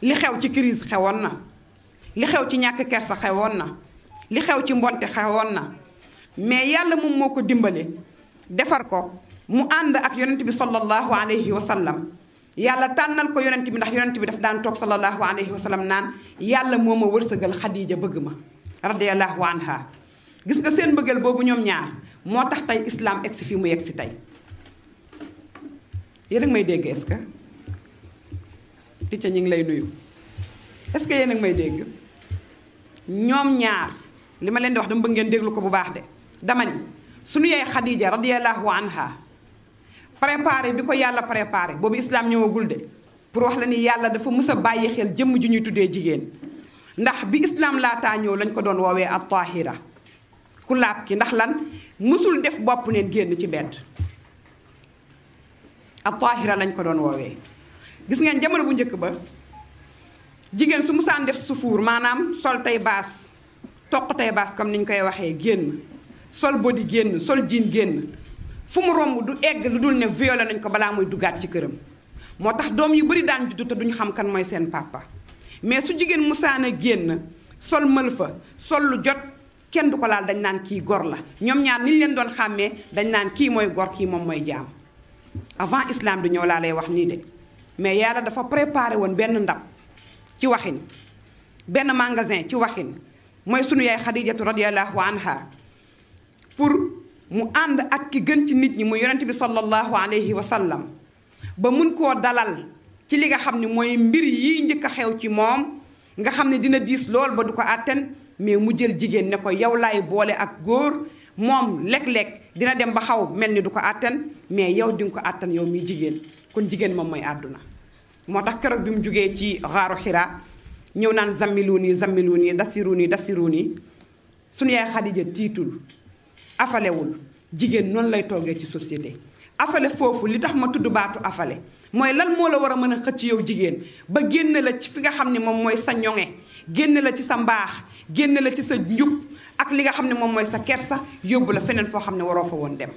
li xew ci crise xewoon na li xew ci ñàkk kersa xewoon na li xew ci mbonte xewoon na mais yàlla moom moo ko dimbale defar ko mu ànd ak yonent bi sallallahu alayhi wa sallam yàlla tànnal ko yonent bi ndax yonent bi daf daan toog sallallahu alayhi wa sallam naan yàlla moo ma wërsëgal Xadija bëgg ma radiyallahu anha gis nga seen bëggal boobu ñoom ñaar moo tax tey islam egsi fii mu yegg si tey yéen a ngi may dégg est-ce que ticca ñi ngi lay nuyu est-ce que yéen a ngi may dégg ñoom ñaar li ma leen di wax dama bëgg ngeen déglu ko bu baax de dama ni suñu yaay Xadija radiyallahu anha préparé bi ko yàlla préparé boobu islam ñëwagul de pour wax la ni yàlla dafa mës a bàyyi xel jëmm ju ñuy tuddee jigéen ndax bi islam laataa ñëw lañ ko doon woowee at tahira ku laab ki ndax lan mësul def bopp neen génn ci bedd at tahira lañ ko doon woowee gis ngeen jamono bu njëkk ba jigéen su musaan def sufuur maanaam sol tay baas toq tay baas comme niñ koy waxee génn sol body génn sol jean génn fu mu romb du egg lu dul ne violé nañ ko balaa muy duggaat ci këram moo tax doom yu bari daan juddu te duñu xam kan mooy seen papa mais su jigéen musaana génn sol mël fa sol lu jot kenn du ko laal dañ naan kii gor la ñoom ñaar niñ leen doon xàmmee dañ naan kii mooy gor kii moom mooy jaam avant islam du ñëw laa lay wax nii de mais yàlla dafa préparé woon benn ndab ci waxin benn magasin ci waxin mooy sunu yaay Xadijatu radiyallahu anha pour mu ànd ak ki gën ci nit ñi muy yonent bi sallallahu alayhi wa sallam ba mun koo dalal ci li nga xam ne mooy mbir yi njëkk a xew ci moom nga xam ne dina diis lool ba du ko àtten mais mu jël jigéen ne ko yow laay boole ak góor moom léeg-léeg dina dem ba xaw mel ni du ko àtten mais yow di nga ko àttan yow miy jigéen kon jigéen moom mooy àdduna moo tax keroog bi mu jógee ci xaaru Xiraa ñëw naan zammiluuni zammiluuni dasiruuni dasiruuni sunu yaay Xadija tiitul afalewul jigéen noonu lay toogee ci société afale foofu li tax ma tudd baatu afale mooy lan moo la war a mën a xëcc yow jigéen ba génn la ci fi nga xam ne moom mooy sa ñoŋe génn la ci sa mbaax génn la ci sa njub ak li nga xam ne moom mooy sa kersa yóbbu la feneen foo xam ne waroo fa woon dem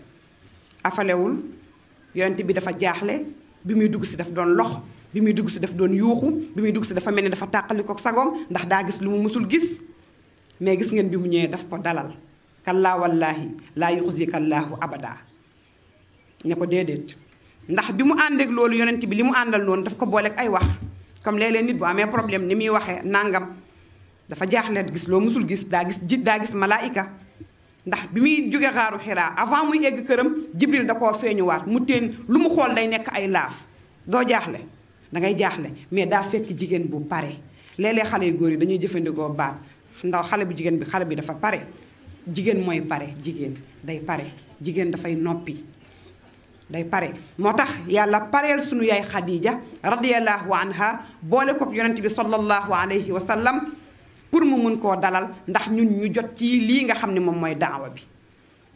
afalewul yonent bi dafa jaaxle bi muy dugg si daf doon lox bi muy dugg si daf doon yuuxu bi muy dugg si dafa mel ni dafa tàqali ko sagoom ndax daa gis lu mu mësul gis mais gis ngeen bi mu ñëwee daf ko dalal kallaa wallaahi laa yuxzika llaahu abada ne ko déedéet ndax bi mu àndeek loolu yonent bi li mu àndal noonu daf ko booleeg ay wax comme léeg-léeg nit bu amee problème ni muy waxee nangam dafa jaaxle gis loo mësul gis daa gis malaayika ndax bi muy jóge xaaru Xiraa avant muy egg këram Jibril da koo feeñuwaat mu teen lu mu xool day nekk ay laaf doo jaaxle dangay jaaxle mais daa fekk jigéen bu pare léeg-léeg xale yu góor yi dañuy jëfandikoo baat ndax xale bu jigéen bi xale bi dafa pare jigéen mooy pare jigéen day pare jigéen dafay noppi day pare moo tax yàlla pareel sunu yaay Xadija radiyallahu anha boole kook yonent bi sallallahu alayhi wa sallam pour mu mun koo dalal ndax ñun ñu jot ci lii nga xam ne moom mooy daawa bi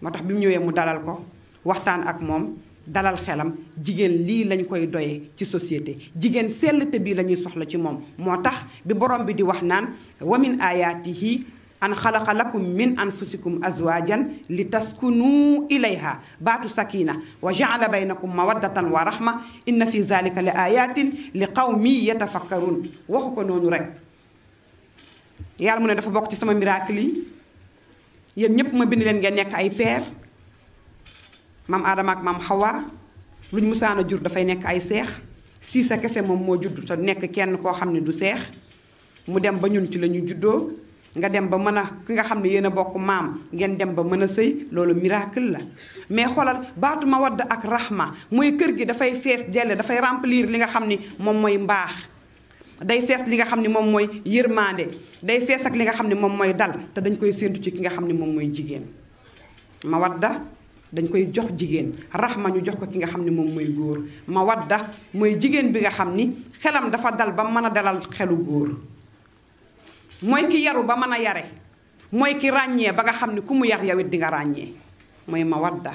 moo tax bi mu ñëwee mu dalal ko waxtaan ak moom dalal xelam jigéen lii lañ koy doyee ci société jigéen sellte bii la ñuy soxla ci moom moo tax bi borom bi di wax naan wa min ayaatihi an xalaqa lakum min anfusikum azwajan li taskunu ilayha baatu sakina wa jaala baynakum mawaddatan wa rahma inna fi zalika la ayatin li qawmi yatafakkarun waxu ko noonu rek yàlla mu ne dafa bokk ci sama miracle yi yéen ñépp ma bind leen ngeen nekk ay peer maam Aadama ak maam Xawa luñ musaana jur dafay nekk ay seex si sa kese moom moo judd te nekk kenn koo xam ne du seex mu dem ba ñun ci la ñu juddoo nga dem ba mën a ki nga xam ne yéen a bokk maam ngeen dem ba mën a sëy loolu miracle la. mais xoolal baatu mawadda ak rahma mooy kër gi dafay fees dell, dafay remplir li nga xam ni moom mooy mbaax, day fees li nga xam ni moom mooy yërmande, day fees ak li nga xam ni moom mooy dal, te dañ koy séentu ci ki nga xam ni moom mooy jigéen. mawadda dañ koy jox jigéen, rahma ñu jox ko ki nga xam ni moom mooy góor. mawadda mooy jigéen bi nga xam ni xelam dafa dal ba mën a dalal xelu góor, mooy ki yaru ba mën a yare, mooy ki ràññee ba nga xam ni ku mu yar yow it di nga ràññee, mooy mawadda.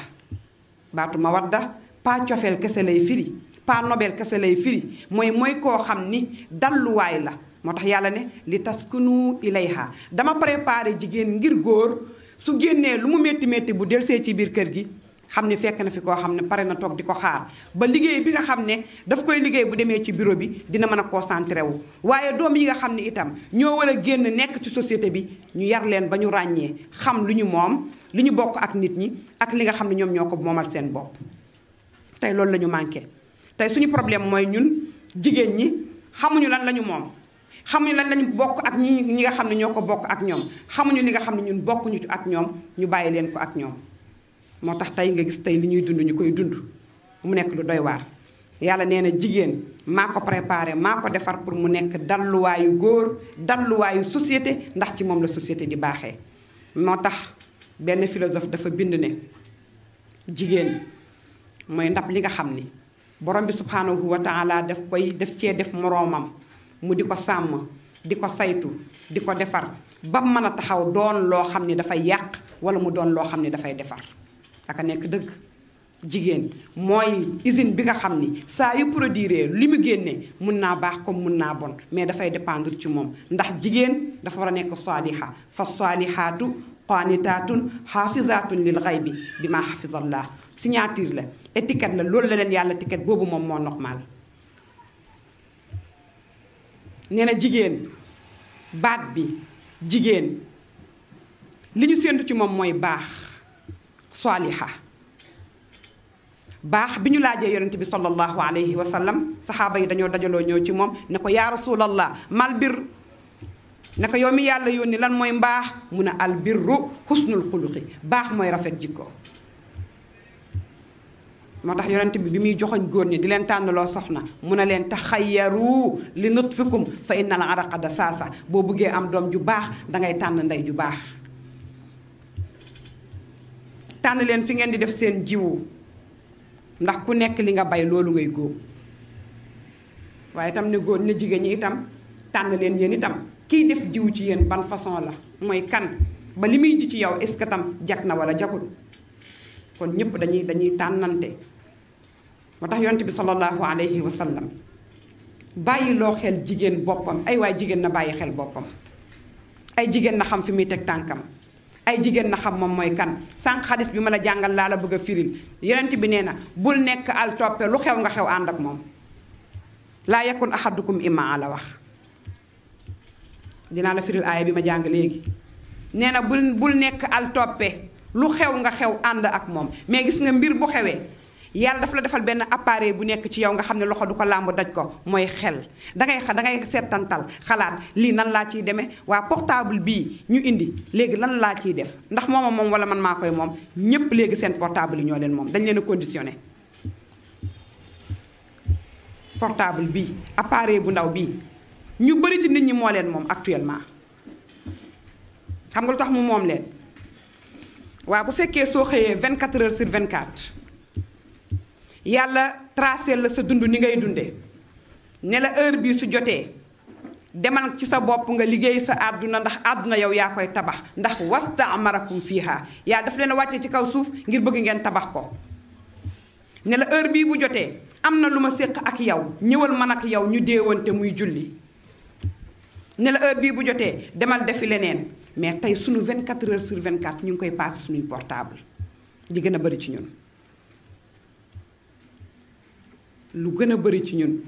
baatu mawadda pas cofeel kese lay firi, pas nobel kese lay firi, mooy koo xam ni dalluwaay la. moo tax yàlla ne li taskunu ilayha, dama préparé jigéen ngir góor su génnee lu mu métti métti bu delsee ci biir kër gi xam ne fekk na fi koo xam ne pare na toog di ko xaar ba liggéey bi nga xam ne daf koy liggéey bu demee ci bureau bi dina mën a concentré wu. waaye doom yi nga xam ne itam ñoo war a génn nekk ci société bi ñu yar leen ba ñu ràññee xam lu ñu moom, lu ñu bokk ak nit ñi ak li nga xam ne ñoom ñoo ko moomal seen bopp. tey loolu la ñu manqué. tey suñu problème mooy ñun jigéen ñi xamuñu lan la ñu moom, xamuñu lan lañu bokk ak ñi nga xam ne ñoo ko bokk ak ñoom, xamuñu li nga xam ne ñun bokkuñu ci ak ñoom, ñu bàyyi leen ko ak ñoom. moo tax tey nga gis tey li ñuy dund ñu koy dund mu nekk lu doy waar. yàlla nee na jigéen maa ko préparé, maa ko defar pour mu nekk dalluwaayu góor, dalluwaayu société, ndax ci moom la société di baaxee. moo tax benn philosophe dafa bind ne jigéen mooy ndab li nga xam ni borom bi subhanahu wa taala daf cee def moroomam mu di ko sàmm, di ko saytu, di ko defar ba mën a taxaw doon loo xam ni dafay yàq wala mu doon loo xam ni dafay defar. aka nekk dëgg, jigéen mooy usine bi nga xam ni saa yu produire li mu génne mun naa baax comme mun naa bon, mais dafay dépendre ci moom. ndax jigéen dafa war a nekk saaliha, fa saalihaatu qaanitaatun xaafizaatun lil xaybi bi ma xafizallah. signature la, étiquette la, loolu la leen yàlla étiquette boobu moom moo normal. nee na jigéen baat bi jigéen li ñu séentu ci moom mooy baax, saaliha. baax bi ñu laajee yonent bi sallallahu alayhi wa sallam saxaaba yi dañoo dajaloo ñëw ci moom ne ko yaa rasulallah mal bir, ne ko yow mi yàlla yónni lan mooy mbaax, mu ne al birru husnul xuluqi, baax mooy rafet jikko. moo tax yonent bi muy joxoñ góor ñi di leen tànnaloo soxna mu ne leen taxayyaru li nutfikum fa innal araqa dasaasa. boo bëggee am doom ju baax dangay tànn ndey ju baax. tànn leen fi ngeen di def seen jiwu, ndax ku nekk li nga bay loolu ngay góob. waaye itam ne góor ne jigéen ñi itam tànn leen yéen itam kiy def jiwu ci yéen ban façon la, mooy kan, ba li muy ji ci yow est-ce que tam jag na wala jagul. kon ñëpp dañuy tànnante. moo tax yonent bi sallallahu alayhi wa sallam bàyyi loo xel jigéen boppam, ay waay jigéen na bàyyi xel boppam, ay jigéen na xam fi muy teg tànkam, ay jigéen na xam moom mooy kan. sànq xadis bi ma la jàngal laa la bëgg a firil. yonent bi nee na bul nekk al toppe, lu xew nga xew ànd ak moom. laa yakun ahadukum imaa la wax. dinaa la firil aaya bi ma jàng léegi. nee na bul nekk al toppe, lu xew nga xew ànd ak moom. mais gis nga mbir bu xewee yàlla dafa la defal benn appareil bu nekk ci yow nga xam ne loxo du ko làmb daj ko, mooy xel. dangay seetantal xalaat lii nan laa ciy demee, waa portable bii ñu indi léegi lan laa ciy def, ndax mooma moom wala man maa koy moom. ñépp léegi seen portable yi ñoo leen moom, dañ leen a conditionné. portable bii appareil bu ndaw bii ñu bëri ci nit ñi moo leen moom actuellement. xam nga lu tax mu moom leen? waaw bu fekkee soo xëyee 24 heures sur 24 yàlla tracé la sa dund ni ngay dunde ne la heure bii su jotee demal ci sa bopp nga liggéey sa àdduna, ndax àdduna yow yaa koy tabax. ndax wastaamarakum fiiha, yàlla daf leen a wàcce ci kaw suuf ngir bëgg ngeen tabax ko. ne la heure bii bu jotee am na lu ma séq ak yow, ñëwal man ak yow ñu déewante muy julli. ne la heure bii bu jotee demal defi leneen. mais tey sunu 24 heures sur 24 ñu ngi koy passé suñuy portable. li gën a bëri ci ñun, lu gën a bëri ci ñun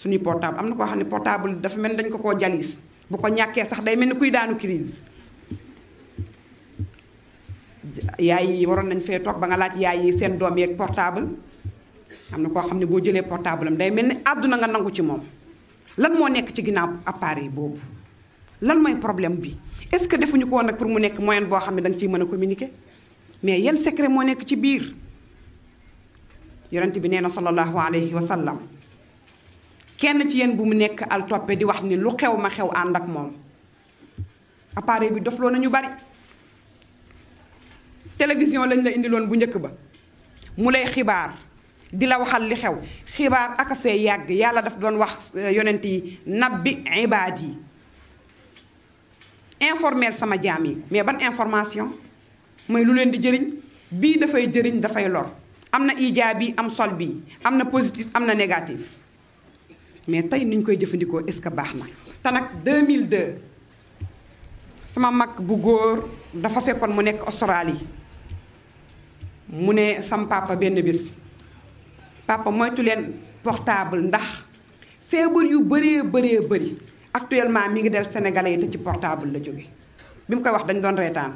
suñuy portable. am na koo xam ne portable dafa mel ni dañ ko koo jalis, bu ko ñàkkee sax day mel ni kuy daanu crise. yaay yi waroon nañ fee toog ba nga laaj yaay yi seen doom yeeg portable. am na koo xam ne boo jëlee portable am day mel ni àdduna nga nangu ci moom. lan moo nekk ci ginnaaw appareil boobu? lan mooy problème bi est-ce que defuñu ko woon nag pour mu nekk moyen boo xam ne da nga ciy mën a communiquer mais yan secret moo nekk ci biir yonent bi nee na sallallahu alayhi wa sallam kenn ci yéen bu mu nekk al toppe di wax ni lu xew ma xew ànd ak moom appareil bi dofloo nañu bari télévision lañ la indiloon bu njëkk ba mu lay xibaar di la waxal li xew xibaar aka fee yàgg yàlla daf doon wax yonent yi nabbi ibaad yi informeel sama jaam yi mais ban information mooy lu leen di jëriñ bii dafay jëriñ dafay lor am na ijaabi am sol bi am na positif am na négatif mais tey niñ koy jëfandikoo est-ce que baax na te nag 2002 sama mag bu góor dafa fekkoon mu nekk Australie mu ne sam papa benn bis papa moytu leen portable ndax feebar yu bëree bëri actuellement mi ngi del sénégalais yi te ci portable la jóge bi mu koy wax dañ doon reetaan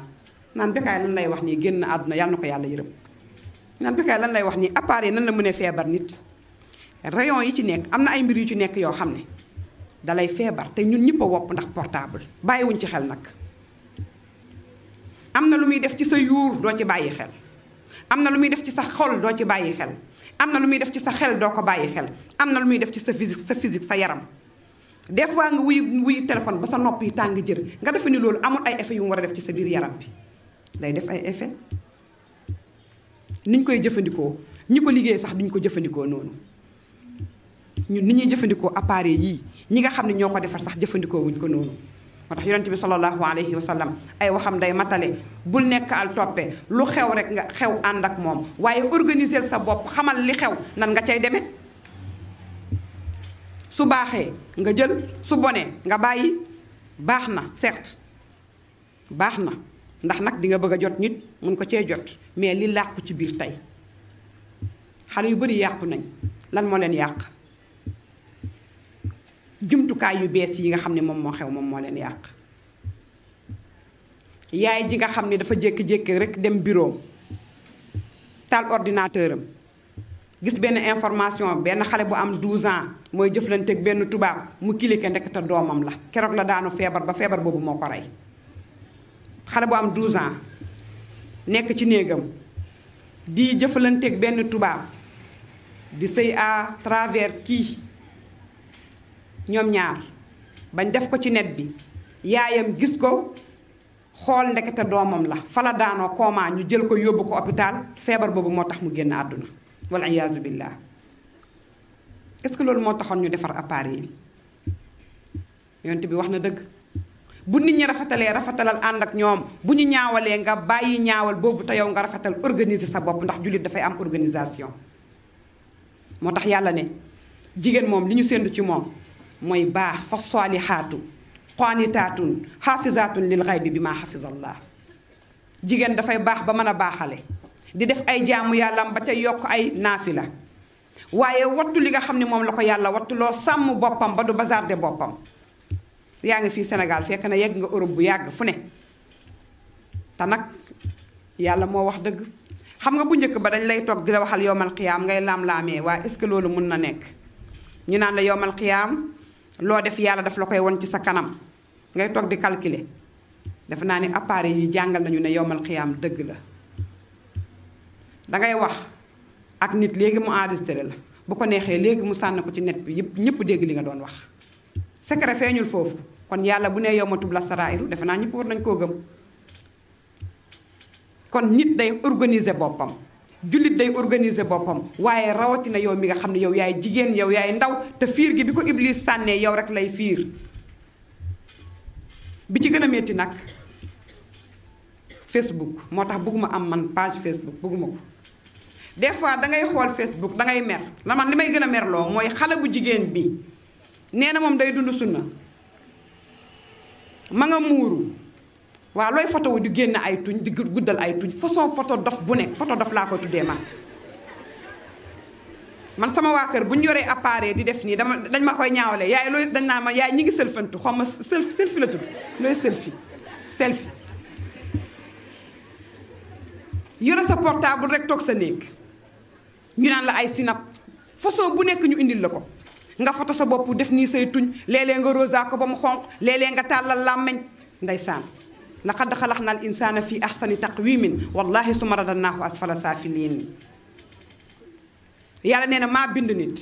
naan Bécaye lan lay wax nii génn àdduna yàlla na ko yàlla yërëm naan Bécaye lan lay wax nii appareil nan la mënee feebar nit rayon yi ci nekk am na ay mbir yu ci nekk yoo xam ne dalay feebar te ñun ñëpp a wopp ndax portable bàyyiwuñ ci xel nag am na lu muy def ci sa yuur doo ci bàyyi xel am na lu muy def ci sa xol doo ci bàyyi xel am na lu muy def ci sa xel doo ko bàyyi xel am na lu muy def ci sa physique sa yaram des fois nga wuyu téléphone ba sa nopp yi tàng jër nga defe ni loolu amul ay effet yu mu war a def ci sa biir yaram bi day def ay effet niñ koy jëfandikoo ñi ko liggéey sax duñ ko jëfandikoo noonu ñun ni ñuy jëfandikoo appareil yii ñi nga xam ne ñoo ko defar sax jëfandikoo wuñ ko noonu moo tax yonent bi sallallahu alayhi wa sallam ay waxam day matale bul nekk al toppe lu xew rek nga xew ànd ak moom waaye organiser sa bopp xamal li xew nan nga cay demee su baaxee nga jël su bonee nga bàyyi baax na certes baax na ndax nag di nga bëgg a jot nit mun ko cee jot mais li làqu ci biir tey xale yu bari yàqu nañ lan moo leen yàq jumtukaay yu bees yi nga xam ne moom moo xew moom moo leen yàq yaay ji nga xam ne dafa jékki-jékki rek dem bureau taal ordinateur am gis benn information benn xale bu am 12 ans mooy jëflanteeg benn tubaab mu cliqué ndekete doomam la keroog la daanu feebar ba feebar boobu moo ko rey xale bu am 12 ans nekk ci néegam di jëflanteeg benn tubaab di sëy à travers kii ñoom ñaar bañ def ko ci net bi yaayam gis ko xool ndekete doomam la fa la daanoo koomaa ñu jël ko yóbbu ko hôpital feebar boobu moo tax mu génn àdduna wal iyaazu billah est-ce que loolu moo taxoon ñu defar appareil bi yonent bi wax na dëgg bu nit ñi rafetalal ànd ak ñoom bu ñu ñaawalee nga bàyyi ñaawal boobu te yow nga rafetal organiser sa bopp ndax jullit dafay am organisation moo tax yàlla ne jigéen moom li ñu séntu ci moom mooy baax fa saalihaatu qaanitaatun xaafizaatun lil xaybi bi maa xafizallah jigéen dafay baax ba mën a baaxale di def ay jaamu yàllam ba ca yokk ay naafila waaye wattu li nga xam ne moom la ko yàlla wattu loo sàmm boppam ba du bazarde boppam yaa ngi fii Sénégal fekk na yegg nga Europe bu yàgg fu ne te nag yàlla moo wax dëgg xam nga bu njëkk ba dañ lay toog di la waxal yowmal qiyaam ngay laam-laamee waaye est-ce que loolu mun na nekk ñu naan la yowmal qiyaam loo def yàlla daf la koy won ci sa kanam ngay toog di calculer defe naa ni appareil yi jàngal nañu ne yowmal qiyaam dëgg la dangay wax ak nit léegi mu enregistré la bu ko neexee léegi mu sànni ko ci net bi yëpp ñëpp dégg li nga doon wax secret feeñul foofu kon yàlla bu nee yawma tubla saraa'iru defe naa ñëpp war nañ koo gëm kon nit day organiser boppam jullit day organiser boppam waaye rawatina yow mi nga xam ne yow yaay jigéen yow yaay ndaw te fiir gi bi ko Iblis sànnee yow rek lay fiir bi ci gën a metti nag Facebook moo tax bëgguma am man page Facebook bëgguma ko des fois dangay xool Facebook dangay mer la man li may gën a merloo mooy xale bu jigéen bi nee na moom day dund sunna ma nga muuru waaw looy photo wu di génn ay tuñ di guddal ay tuñ façon photo dof bu nekk photo dof laa ko tuddee man sama waa kër bu ñu yoree appareil di def nii dañ ma koy ñaawalee yaay looy dañ naa ma yaay ñi ngi sëlfantu xaw ma selfie la tudd looy selfie yore sa portable rek toog sa néeg ñu naan la ay sinap façon bu nekk ñu indil la ko nga foto sa bopp def nii say tuñ léeg-léeg nga rosa ko ba mu xonq léeg-léeg nga tàllal làmmeñ ndeysaan laqad xalaqna al insana fi ahsani taqwimin wallahi summa radadnaahu asfala saafiliin yàlla nee na maa bind nit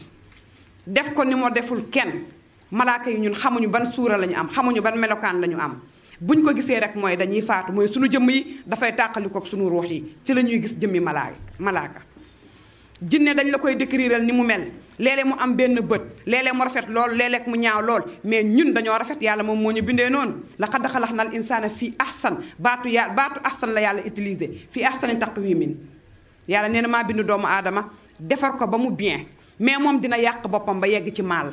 def ko ni moo deful kenn malaaka yi ñun xamuñu ban suura la ñu am xamuñu ban melokaan la ñu am buñ ko gisee rek mooy dañuy faatu mooy sunu jëmm yi dafay tàqalikook sunu ruux yi ci la ñuy gis jëmmi malaaka jinne dañ la koy décriral ni mu mel léeg-léeg mu am benn bët léeg-léeg mu rafet lool léeg-léeg mu ñaaw lool mais ñun dañoo rafet yàlla moom moo ñu bindee noonu laqad xalaqna al insana fii ahsan baatu ahsan la yàlla utilisé fii ahsani taqwimin yàlla nee na maa bind doomu aadama defar ko ba mu bien mais moom dina yàq boppam ba yegg ci maal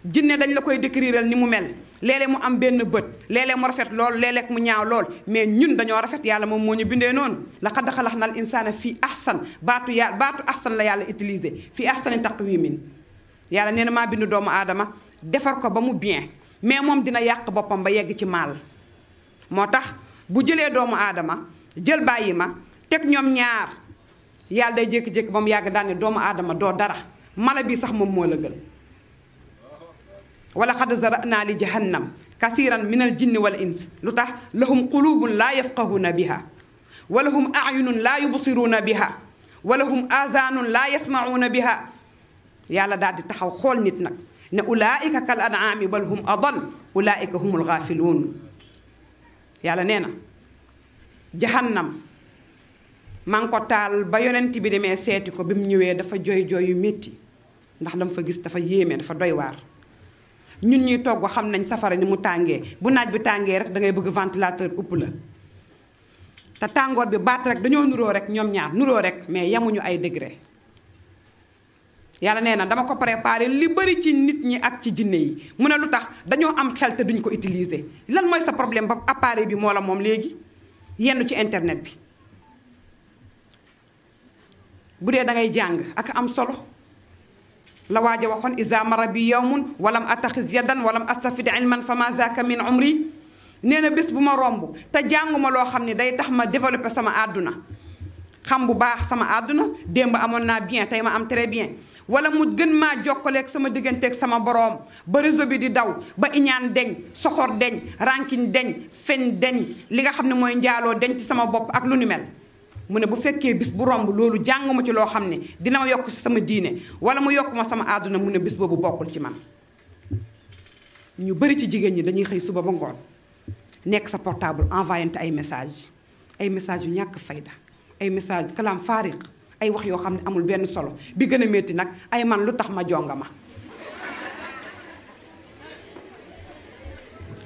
jinne dañ la koy décriral ni mu mel léeg-léeg mu am benn bët léeg-léeg mu rafet lool léeg-léeg mu ñaaw lool mais ñun dañoo rafet yàlla moom moo ñu bindee noonu laqad xalaqna al insana fii ahsan baatu ahsan la yàlla utilisé fii ahsani taqwimin yàlla nee na maa bind doomu aadama defar ko ba mu bien mais moom dina yàq boppam ba yegg ci maal moo tax bu jëlee doomu aadama jël bàyyi ma teg ñoom ñaar yàlla day jékki-jékki ba mu yàgg daal ne doomu aadama doo dara mala bi sax moom moo la gën wala xad zara'naa li jahannam kasiran min al jinni wal ins lu tax lahum qulubun laa yafqahuna biha wa lahum ayunun laa yubsiruuna biha wa lahum azaanun laa yasmauuna biha yàlla daal di taxaw xool nit nag ne ulaika kal an'aami bal hum adal ulaika humul gaafiluun yàlla nee na jahannam maa ngi ko taal ba yonent bi demee seeti ko bi mu ñëwee dafa jooy jooy yu métti ndax dama fa gis dafa yéeme dafa doy waar ñun ñuy togg xam nañ safara ni mu tàngee bu naaj bi tàngee rek da ngay bëgg ventilateur upp la te tàngoor bi baat rek dañoo nuroo rek ñoom ñaar nuroo rek mais yamuñu ay degré yàlla nee na dama ko préparé li bari ci nit ñi ak ci jinne yi mu ne lu tax dañoo am xel te duñ ko utiliser lan mooy sa problème ba appareil bi moo la moom léegi yenn ci internet bi bu dee da ngay jàng ak am solo la waaja waxoon isa mara bi yawmun walam ataxis yadan walam astafid ilman fama zaka min umri nee na bés bu ma romb te jànguma loo xam ne day tax ma développer sama àdduna xam bu baax sama àdduna démb amoon naa bien tey ma am très bien wala mu gën maa jokkaleeg sama digganteeg sama boroom ba réseau bi di daw ba iñaan deñ soxor deñ rankiñ deñ fen deñ li nga xam ne mooy njaaloo deñ ci sama bopp ak lu ni mel mu ne bu fekkee bis bu romb loolu jànguma ci loo xam ne dina ma yokk ci sama diine wala mu yokk ma sama àdduna mu ne bis boobu bokkul ci man ñu bari ci jigéen ñi dañuy xëy suba ba ngoon nekk sa portable envoyé ay message yu ñàkk fayda ay message kalaam faariq ay wax yoo xam ne amul benn solo bi gën a métti nag ay man lu tax ma jonga ma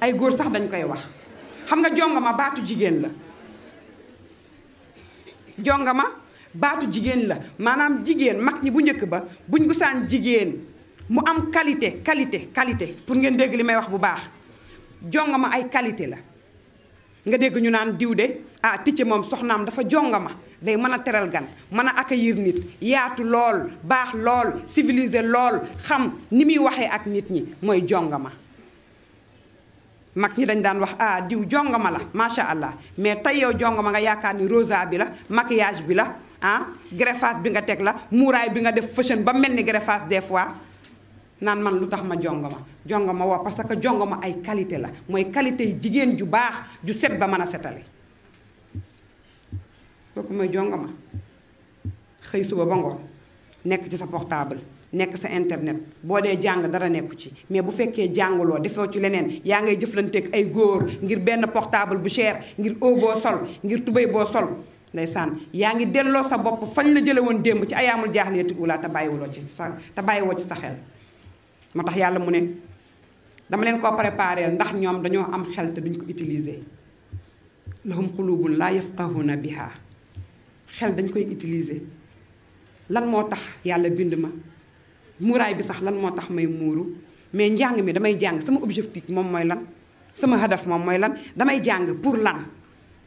ay góor sax dañ koy wax xam nga jonga ma baatu jigéen la jongama baatu jigéen la maanaam jigéen mag ñi bu njëkk ba buñ gusaan jigéen mu am qualité pour ngeen dégg li may wax bu baax jongama ay qualité la nga dégg ñu naan diw de ticce moom soxnaam dafa jongama day mën a teral gan mën a accueillir nit yaatu lool baax lool civilisé lool xam ni muy waxee ak nit ñi mooy jongama mag ñi dañ daan wax diw jongama la macha allah mais tey yow jongama nga yaakaar ni rosa bi la maquillage bi la greffage bi nga teg la muuraay bi nga def fashion ba mel ni greffage des fois naan man lu tax ma jongama waaw parce que jongama ay qualité la mooy qualité yi jigéen ju baax ju set ba mën a setale kooku mooy jongama xëy suba ba ngoon nekk ci sa portable nekk sa internet boo dee jàng dara nekku ci mais bu fekkee jànguloo defoo ci leneen yaa ngay jëflanteeg ay góor ngir benn portable bu cher ngir eau boo sol ngir tubéy boo sol ndeysaan yaa ngi delloo sa bopp fañ la jële woon démb ci ayaamul jaahiliyatul uulaa te bàyyiwoo ci sa xel moo tax yàlla mu ne dama leen koo préparé ndax ñoom dañoo am xel te duñ ko utiliser lahum qulubun laa yafqahuna biha xel dañ koy utiliser lan moo tax yàlla bind ma muuraay bi sax lan moo tax may muuru mais njàng mi damay jàng sama objectif moom mooy lan sama hadaf moom mooy lan damay jàng pour lan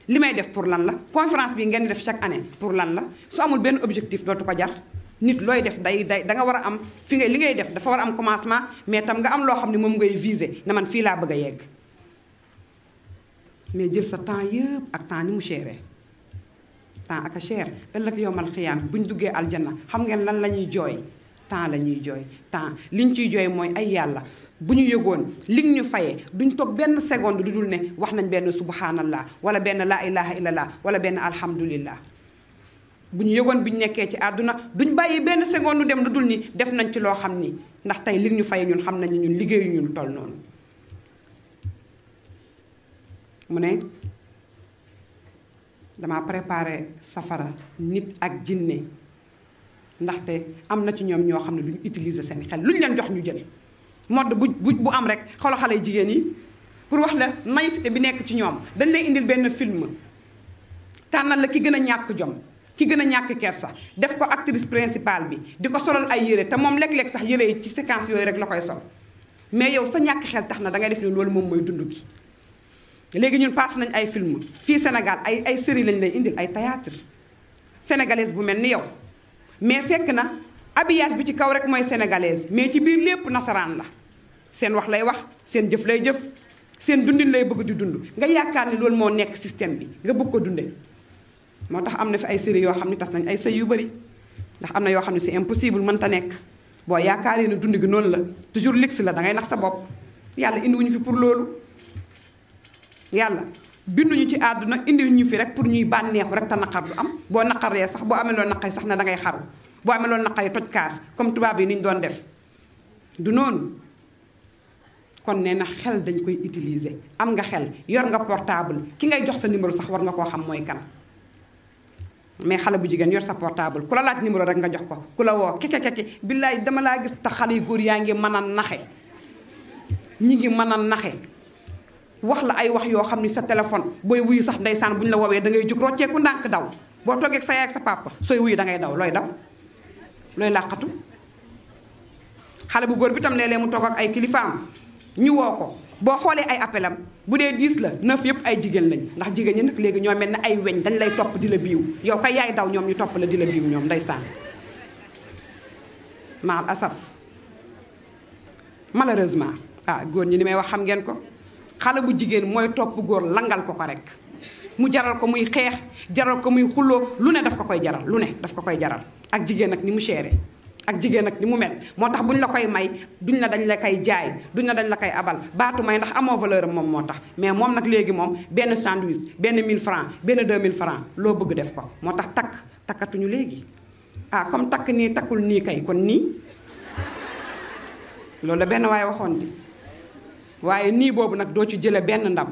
li may def pour lan la conférence bi ngeen di def chaque année pour lan la su amul benn objectif dootu ko jar nit looy def day da nga war a am li ngay def dafa war a am commencement mais tam nga am loo xam ne moom ngay viser ne man fii laa bëgg a yegg mais jël sa temps yëpp ak temps ni mu chéré temps ak a cher ëllëg yowmal xiyaam bu ñu duggee aljanna xam ngeen lan la ñuy jooy temps la ñuy jooy temps liñ ciy jooy mooy ay yàlla bu ñu yëgoon li ñu fayee duñ toog benn seconde du dul ne wax nañ benn subhanallah wala benn laa ilaha illallah wala benn alhamdulillah bu ñu yëgoon bi ñu nekkee ci àdduna duñ bàyyi benn seconde dem lu dul ni def nañ ci loo xam ni ndax tey li ñu fayee ñun xam nañu ñun liggéeyu ñun toll noonu. mu ne dama préparé safara nit ak jinne ndaxte am na ci ñoom ñoo xam ne duñu utiliser seen xel lu ñu leen jox ñu jël mode bu am rek xoolal xale jigéen yi pour wax la naïveté bi nekk ci ñoom dañ lay indil benn film tànnal la ki gën a ñàkk jom ki gën a ñàkk kersa def ko actrice principale bi di ko solal ay yére te moom léeg-léeg sax yére yi ci séquence yooyu rek la koy sol mais yow sa ñàkk xel tax na da ngay def ne loolu moom mooy dund gi. léegi ñun passé nañ ay film fii Sénégal ay série lañ lay indil ay théâtre sénégalaise bu mel ni yow mais fekk na habillage bi ci kaw rek mooy sénégalaise mais ci biir lépp nasaraan la seen wax lay wax seen jëf lay jëf seen dundin lay bëgg di dund nga yaakaar ni loolu moo nekk système bi nga bëgg ko dunde moo tax am na fi ay série yoo xam ne tas nañ ay sëy yu bëri ndax am na yoo xam ne c'est impossible mënta nekk boo yaakaaree ne dund gi noonu la toujours luxe la da ngay nax sa bopp yàlla indiwuñu fi pour loolu yàlla binduñu ci àdduna indiwuñu fi rek pour ñuy bànneexu rek te naqar du am boo naqaree sax boo amee loolu naqari sax ne da ngay xaru boo amee loolu naqari toj kaas comme tubaab yi ni ñu doon def du noonu kon nee na xel dañ koy utiliser am nga xel yor nga portable ki ngay jox sa numéro sax war nga koo xam mooy kan mais xale bu jigéen yor sa portable ku la laaj numéro rek nga jox ko ku la woo keke billaay dama laa gis te xale yu góor yaa ngi mën a naxe ñi ngi mën a naxe wax la ay wax yoo xam ni sa téléphone booy wuyu sax ndeysaan bu ñu la woowee da ngay jug rocceeku ndànk daw boo toogee ak sa yaay ak sa papa sooy wuyu da ngay daw looy làqatu xale bu góor bi tam léeg-léeg mu toog ak ay kilifaam ñu woo ko boo xoolee ay appelam bu dee 10 la 9 yëpp ay jigéen lañ ndax jigéen ñi nag léegi ñoo mel ne ay weñ dañ lay topp di la biiw yow kay yaay daw ñoom ñu topp la di la biiw ñoom ndeysaan maal asaf malheureusement góor ñi li may wax xam ngeen ko xale bu jigéen mooy topp góor langal ko rek mu jaral ko muy xeex jaral ko muy xulloo lu ne daf ko koy jaral lu ne daf ko koy jaral ak jigéen nag ni mu seere ak jigéen nag ni mu mel moo tax buñ la koy may duñ la dañ la koy jaay duñ la dañ la koy abal baatu may ndax amoo valeur am moom moo tax mais moom nag léegi moom benn sandwich benn 1000 francs benn 2000 francs loo bëgg def ko moo tax takkatuñu léegi comme takk nii takkul nii kay kon nii loolu la benn waaye waxoon di waaye nii boobu nag doo ci jële benn ndam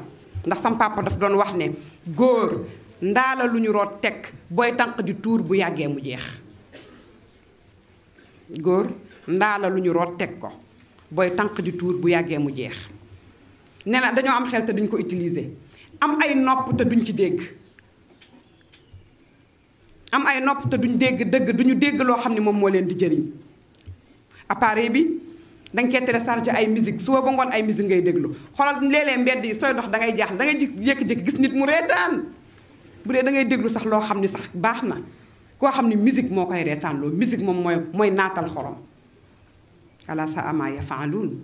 ndax sam papa daf doon wax ne góor ndaala lu ñu root teg booy tànq di tuur bu yàggee mu jeex góor ndaala lu ñu root teg ko booy tànq di tuur bu yàggee mu jeex nee na dañoo am xel te duñ ko utiliser am ay nopp te duñ ci dégg am ay nopp te duñ dégg dëgg duñu dégg loo xam ne moom moo leen di jëriñ appareil bi danga koy téléchargé ay musique suba ba ngoon ay musique ngay déglu xoolal léeg-léeg mbedd yi sooy dox da ngay jaaxle da ngay jékki-jékki gis nit mu reetaan bu dee da ngay déglu sax loo xam ni sax baax na koo xam ni musique moo koy reetaan loo musique moom mooy naatal xorom ala sa ama yafaaluun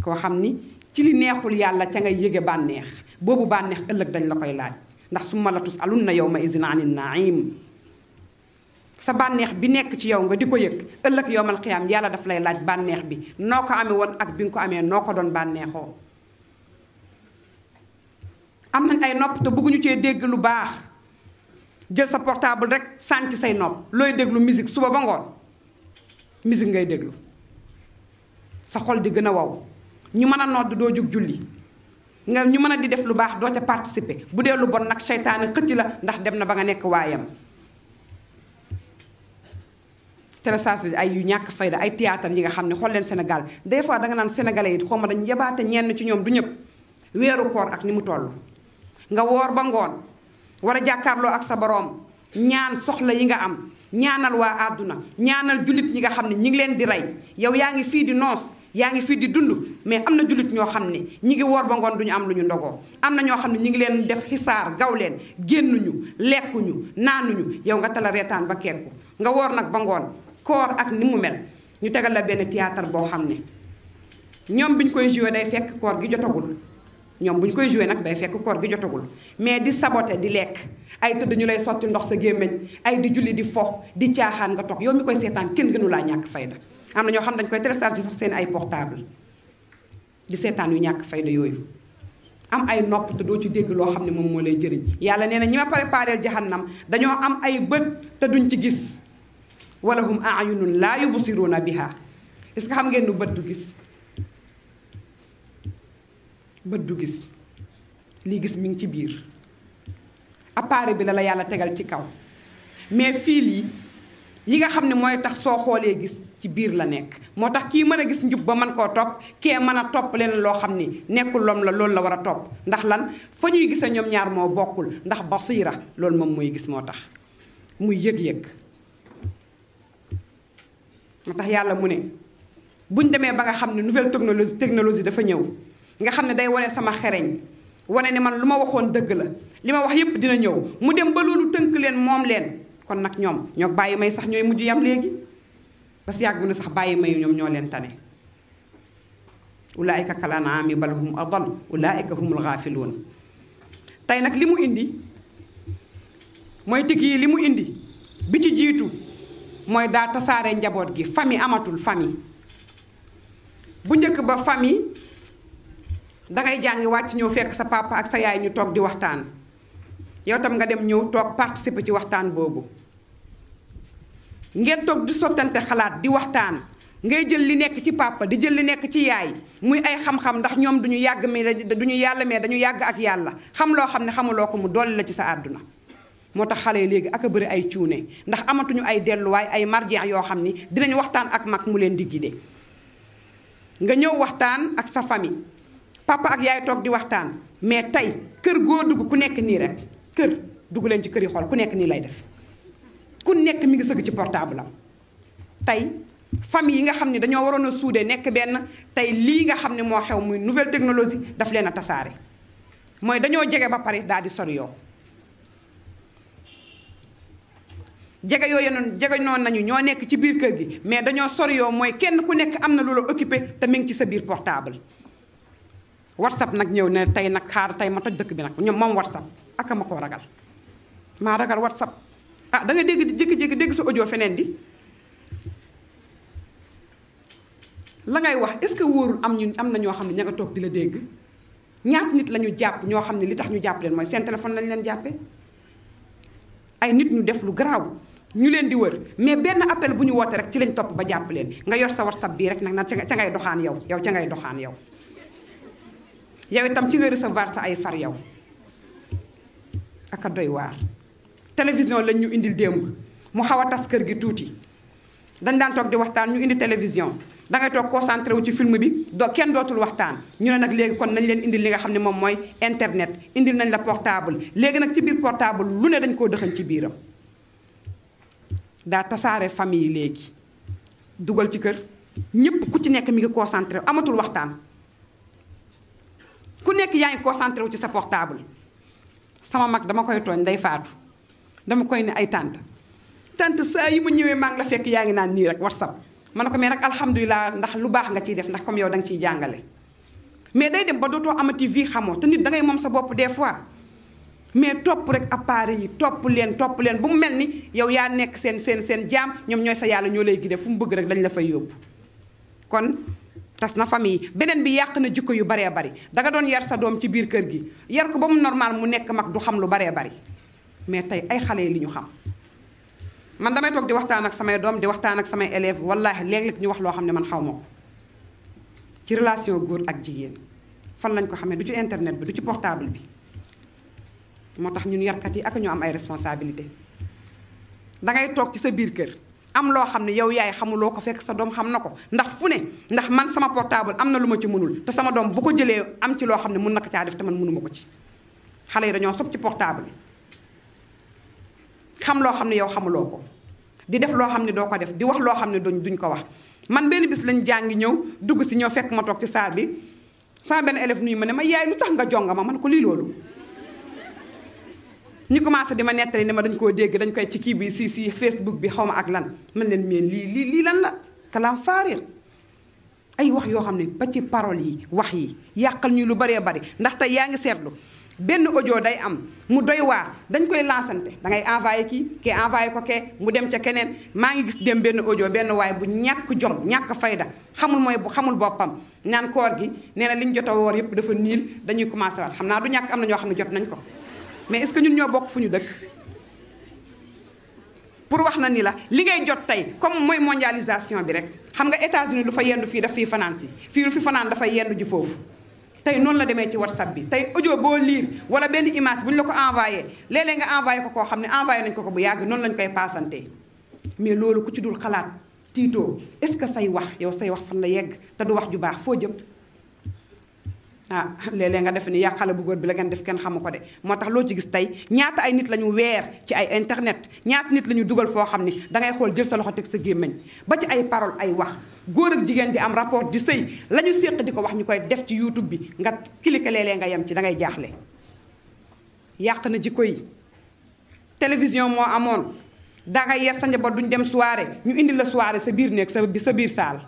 koo xam ni ci li neexul yàlla ca ngay yëge bànneex boobu bànneex ëllëg dañ la koy laaj ndax summa la tusalunna yawma izin anin naim sa bànneex bi nekk ci yow nga di ko yëg ëllëg yowmal xiyaam yàlla daf lay laaj bànneex bi noo ko amee woon ak bi nga ko amee noo ko doon bànneexoo am nañ ay nopp te bëgguñu cee dégg lu baax jël sa portable rek sànci say nopp looy déglu musique suba ba ngoon musique ngay déglu sa xol di gën a wow ñu mën a nodd doo jug julli nga ñu mën a di def lu baax doo ca participer bu dee lu bon nag seytaane xëcc la ndax dem na ba nga nekk waayam télécharge ay yu ñàkk fayda ay théâtre yi nga xam ne xool leen Sénégal des fois danga naan sénégalais yi xaw ma dañ yabaate ñenn ci ñoom du ñëpp weeru koor ak ni mu toll nga woor ba ngoon war a jàkkaarloo ak sa boroom ñaan soxla yi nga am ñaanal waa àdduna ñaanal jullit ñi nga xam ne ñi ngi leen di rey yow yaa ngi fii di noos yaa ngi fii di dund mais am na jullit ñoo xam ne ñi ngi woor ba ngoon duñu am lu ñu ndogoo am na ñoo xam ne ñi ngi leen def xisaar gaw leen génnuñu lekkuñu naanuñu yow nga tala reetaan ba kekku nga woor nag ba ngoon koor ak ni mu mel ñu tegal la benn théâtre boo xam ne ñoom bi ñu koy joué day fekk koor gi jotagul ñoom bu ñu koy joué nag day fekk koor gi jotagul mais di saboté di lekk ay tëdd ñu lay sotti ndox sa gémmiñ ay di julli di fo di caaxaan nga toog yow mi koy seetaan kenn gënu laa ñàkk fayda am na ñoo xam dañ koy télécharger sax seen ay portable di seetaan yu ñàkk fayda yooyu am ay nopp te doo ci dégg loo xam ne moom moo lay jëriñ yàlla nee na ñi ma préparé jahannam dañoo am ay bët te duñ ci gis wala hum ayunun laa yubsiruuna biha est-ce que xam ngeen nu bët du gis bët du gis lii gis mi ngi ci biir appareil bi la yàlla tegal ci kaw mais fil yi nga xam ne mooy tax soo xoolee gis ci biir la nekk moo tax kii mën a gis njub ba mën koo topp kee mën a topp leen loo xam ni nekkul lom la loolu la war a topp ndax lan fa ñuy gisee ñoom ñaar moo bokkul ndax basira loolu moom mooy gis moo tax muy yëg-yëg moo tax yàlla mu ne buñ demee ba nga xam ne nouvelle technologie dafa ñëw nga xam ne day wane sama xereñ wane ne man lu ma waxoon dëgg la li ma wax yépp dina ñëw mu dem ba loolu tënk leen moom leen kon nag ñoom ñoo bàyyi may sax ñooy mujj yam léegi parce que yàgg bu ne sax bàyyi may ñoom ñoo leen tane ulaayika kal an'aami bal hum adall ulaayika humul gaafiluun tey nag li mu indi mooy tig yi li mu indi bi ci jiitu mooy daa tasaare njaboot gi famille amatul famille bu njëkk ba famille dangay jàngi wàcc ñëw fekk sa papa ak sa yaay ñu toog di waxtaan yow tam nga dem ñëw toog participer ci waxtaan boobu ngeen toog di sottante xalaat di waxtaan ngay jël li nekk ci papa di jël li nekk ci yaay muy ay xam-xam ndax ñoom duñu yàgg mais duñu yàlla mais dañu yàgg ak yàlla xam loo xam ne xamuloo ko mu dolli la ci sa àdduna moo tax xale yi léegi ak a bëri ay cuune ndax amatuñu ay delluwaay ay marjien yoo xam ni dinañ waxtaan ak mag mu leen di guider nga ñëw waxtaan ak sa famille papa ak yaay toog di waxtaan mais tey kër goo dugg ku nekk nii rek kër dugg leen ci kër yi xool ku nekk nii lay def ku nekk mi ngi sëgg ci portable am tey famille yi nga xam ne dañoo waroon a suudee nekk benn tey lii nga xam ne moo xew muy nouvelle technologie daf leen a tasaare mooy dañoo jege ba pare daal di sori yoo jege yooyu noonu jege noonu nañu ñoo nekk ci biir kër gi mais dañoo sori yoo mooy kenn ku nekk am na lu la occupé te mi ngi ci sa biir portable whatsapp nag ñëw ne tey nag xaar tey ma toj dëkk bi nag ñoom moom whatsapp ak ma koo ragal maa ragal whatsapp ah da nga dégg jékki-jékki dégg sa audio feneen di la ngay wax est-ce que wóorul am na ñoo xam ne ña nga toog di la dégg ñaat nit la ñu jàpp ñoo xam ne li tax ñu jàpp leen mooy seen téléphone lañ leen jàppee ay nit ñu def lu garaaw ñu leen di wër mais benn appel bu ñu woote rek ci lañ topp ba jàpp leen nga yor sa whatsapp bii rek nag na ca ngay doxaan yow ca ngay doxaan yow itam ci nga recevoir sa ay far yow aka doy waar télévision lañ ñu indil démb mu xaw a tas kër gi tuuti dañ daan toog di waxtaan ñu indi télévision dangay toog concentré wu ci film bi kenn dootul waxtaan ñu ne nag léegi kon nañ leen indil li nga xam ne moom mooy internet indil nañ la portable léegi nag ci biir portable lu ne dañ koo dëxañ ci biiram daa tasaare famille yi léegi dugal ci kër ñépp ku ci nekk mi ngi concentré amatul waxtaan ku nekk yaa ngi concentré wu ci sa portable sama mag dama koy tooñ day faatu dama koy ne ay tante saa yi mu ñëwee maa ngi la fekk yaa ngi naan nii rek whatsapp ma ne ko mais nag alhamdulilah ndax lu baax nga ciy def ndax comme yow da nga ciy jàngale mais day dem ba dootoo amati vie xamoo te nit da ngay moom sa bopp des fois mais topp rek appareil yi topp leen bu mu mel ni yow yaa nekk seen jaam ñoom ñooy sa yàlla ñoo lay gide fu mu bëgg rek dañ la fay yóbbu kon tas na famille beneen bi yàq na jikko yu baree bari danga doon yar sa doom ci biir kër gi yar ko ba mu normal mu nekk mag du xam lu baree bari mais tey ay xale yi li ñu xam man damay toog di waxtaan ak samay doom di waxtaan ak samay élèves wallaahi léeg-léeg ñu wax loo xam ne man xaw ma ko ci relation góor ak jigéen fan lañ ko xamee du ci internet bi du ci portable bi moo tax ñun yarkat yi ak ñu am ay responsabilité dangay toog ci sa biir kër am loo xam ne yow yaay xamuloo ko fekk sa doom xam na ko ndax fu ne ndax man sama portable am na lu ma ci mënul te sama doom bu ko jëlee am ci loo xam ne mun na ko caa def te man mënuma ko ci xale yi dañoo sob ci portable bi xam loo xam ne yow xamuloo ko di def loo xam ne doo ko def di wax loo xam ne duñ ko wax man benn bis lañ jàngi ñëw dugg si ñëw fekk ma toog ci saal bi sama benn élève nuyu ma ne ma yaay lu tax nga jonga ma man ko lii loolu ñu commencé di ma nettali ne ma dañ koo dégg dañ koy ci kii bi si Facebook bi xaw ma ak lan man leen mais lii lan la kalam faarir ay wax yoo xam ne ba ci parole yi wax yi yàqal ñu lu bëree bëri ndax tey yaa ngi seetlu benn audio day am mu doy waar dañ koy lancante da ngay envoyé kii envoyé ko kee mu dem ca keneen maa ngi gis dem benn audio benn waay bu ñàkk jom ñàkk fayda xamul boppam naan koor gi nee na li ñu jot a woor yëpp dafa niil dañuy commencé waat xam naa du ñàkk am na ñoo xam ne jot nañ ko mais est-ce que ñun ñoo bokk fu ñu dëkk pour wax na ni la li ngay jot tey comme mooy mondialisation bi rek xam nga États-Unis lu fa yendu fii daf fii fanaan si fii lu fi fanaan dafay yendu ji foofu tey noonu la demee ci WhatsApp bi tey audio boo lire wala benn image bu ñu la ko envoyé léeg-léeg nga envoyé ko koo xam ne envoyé nañ ko bu yàgg noonu lañ koy paasantee mais loolu ku ci dul xalaat tiitoo est-ce que say wax yow say wax fan la yegg te du wax ju baax foo jëm léeg-léeg nga def ni yàq xale bu góor bi la ngeen def kenn xamu ko de moo tax loo ci gis tey ñaata ay nit la ñu weer ci ay internet ñaata nit la ñu dugal foo xam ni dangay xool jël sa loxo teg sa gémmiñ ba ci ay parole ay wax góor ak jigéen di am rapport di sëy la ñu séq di ko wax ñu koy def ci YouTube bi nga cliquer léeg-léeg nga yem ci dangay jaaxle yàq na jikko yi télévision moo amoon dangay yer sa njaboot duñ dem soirée ñu indi la soirée sa biir néeg sa biir saal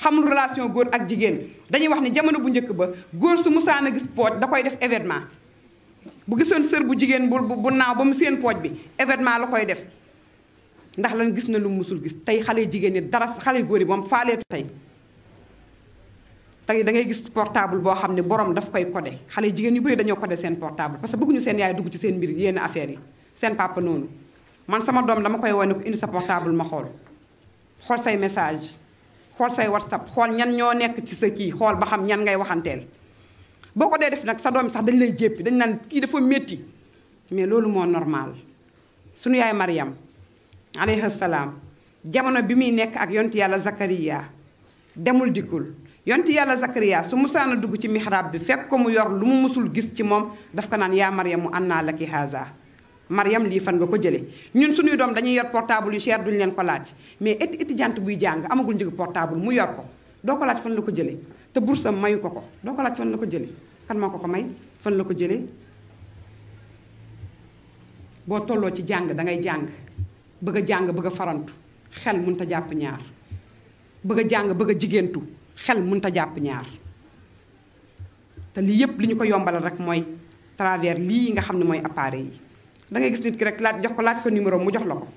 xamul relation góor ak jigéen dañuy wax ni jamono bu njëkk ba góor su musaan a gis pooj da koy def événement bu gisoon sër bu jigéen bu naaw ba mu seen pooj bi événement la koy def ndax lan gis na lu musul gis tey xale jigéen ñi dara xale góor yi moom faaleetu tey da ngay gis portable boo xam ne borom daf koy codé xale jigéen yu bëri dañoo codé seen portable parce que bëgguñu seen yaay dugg ci seen mbir yenn affaires yi seen papa noonu man sama doom dama koy wane ko indi sa portable ma xool say message xool say WhatsApp xool ñan ñoo nekk ci sa kii xool ba xam ñan ngay waxanteel boo ko dee def nag sa doom sax dañ lay jéppi dañ naan kii dafa métti mais loolu moo normal suñu yaay Mariam alayhi salaam jamono bi muy nekk ak yonti yàlla Zakariya demul dikkul yonti yàlla Zakariya su musaana dugg ci mihrab bi fekk ko mu yor lu mu musul gis ci moom daf ko naan yaa Mariam mu annaa laki haza Mariam lii fan nga ko jëlee ñun suñuy doom dañuy yor portable yu cher duñu leen ko laaj mais étudiante buy jàng amagul njëgu portable mu yor ko doo ko laaj fan la ko jëlee te bursam mayu ko doo ko laaj fan la ko jëlee kan moo ko may fan la ko jëlee boo tolloo ci jàng dangay jàng bëgg a jàng bëgg a farantu xel mënut a jàpp ñaar bëgg a jàng bëgg a jigéentu xel mënut a jàpp ñaar te lii yépp li ñu ko yombalal rek mooy travers lii nga xam ne mooy appareil yi da ngay gis nit ki rek laaj ko numéro mu jox la ko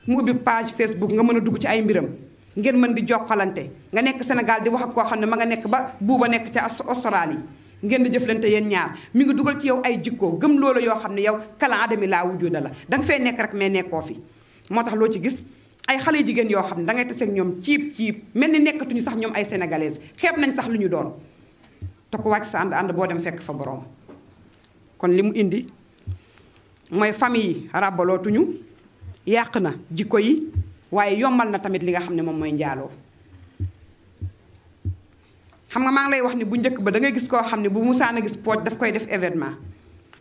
mu ubbi page Facebook nga mën a dugg ci ay mbiram ngeen mën di jokkalante nga nekk Sénégal di wax ak koo xam ne ma nga nekk ba buuba nekk ca Australie ngeen di jëflante yéen ñaar mi ngi dugal ci yow ay jikkoo gëm loola yoo xam ne yow kala adami laa wujuda la danga fee nekk rek mais nekkoo fi moo tax loo ci gis ay xale jigéen yoo xam ne dangay tase ak ñoom ciib mel ni nekkatuñu sax ñoom ay sénégalaises xeeb nañ sax lu ñu doon te ko wàcc sa ànd boo dem fekk fa borom kon li mu indi mooy famille yi ràbbalootuñu yàq na jikko yi waaye yombal na tamit li nga xam ne moom mooy njaaloo xam nga maa ngi lay wax ni bu njëkk ba da ngay gis koo xam ne bu musaan a gis pooj daf koy def événement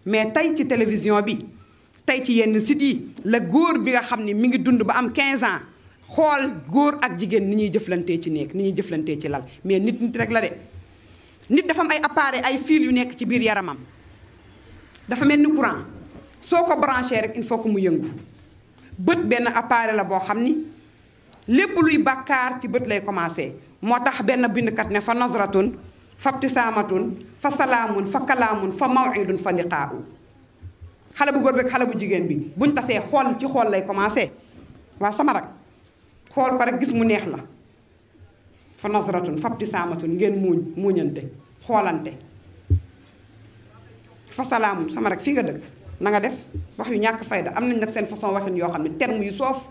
mais tey ci télévision bi tey ci yenn sites yi la góor bi nga xam ne mi ngi dund ba am 15 ans xool góor ak jigéen ni ñuy jëflantee ci néeg ni ñuy jëflantee ci lal mais nit rek la de nit dafa am ay appareil ay fil yu nekk ci biir yaramam dafa mel ni courant soo ko branché rek il faut que mu yëngu bët benn appareil la boo xam ni lépp luy bàkkaar ci bët lay commencé moo tax benn bindkat ne fa nazratun fa ibtisaamatun fa salaamun fa kalaamun fa mawidun fa liqaau xale bu góor bi ak xale bu jigéen bi buñ tasee xool ci xool lay commencé waa sama rak xool ko rek gis mu neex la fa nazratun fa ibtisaamatun ngeen muuñante xoolante fa salaamun sama rak fii nga dëkk na nga def wax yu ñàkk fayda am nañ nag seen façon waxin yoo xam ne terme yu soof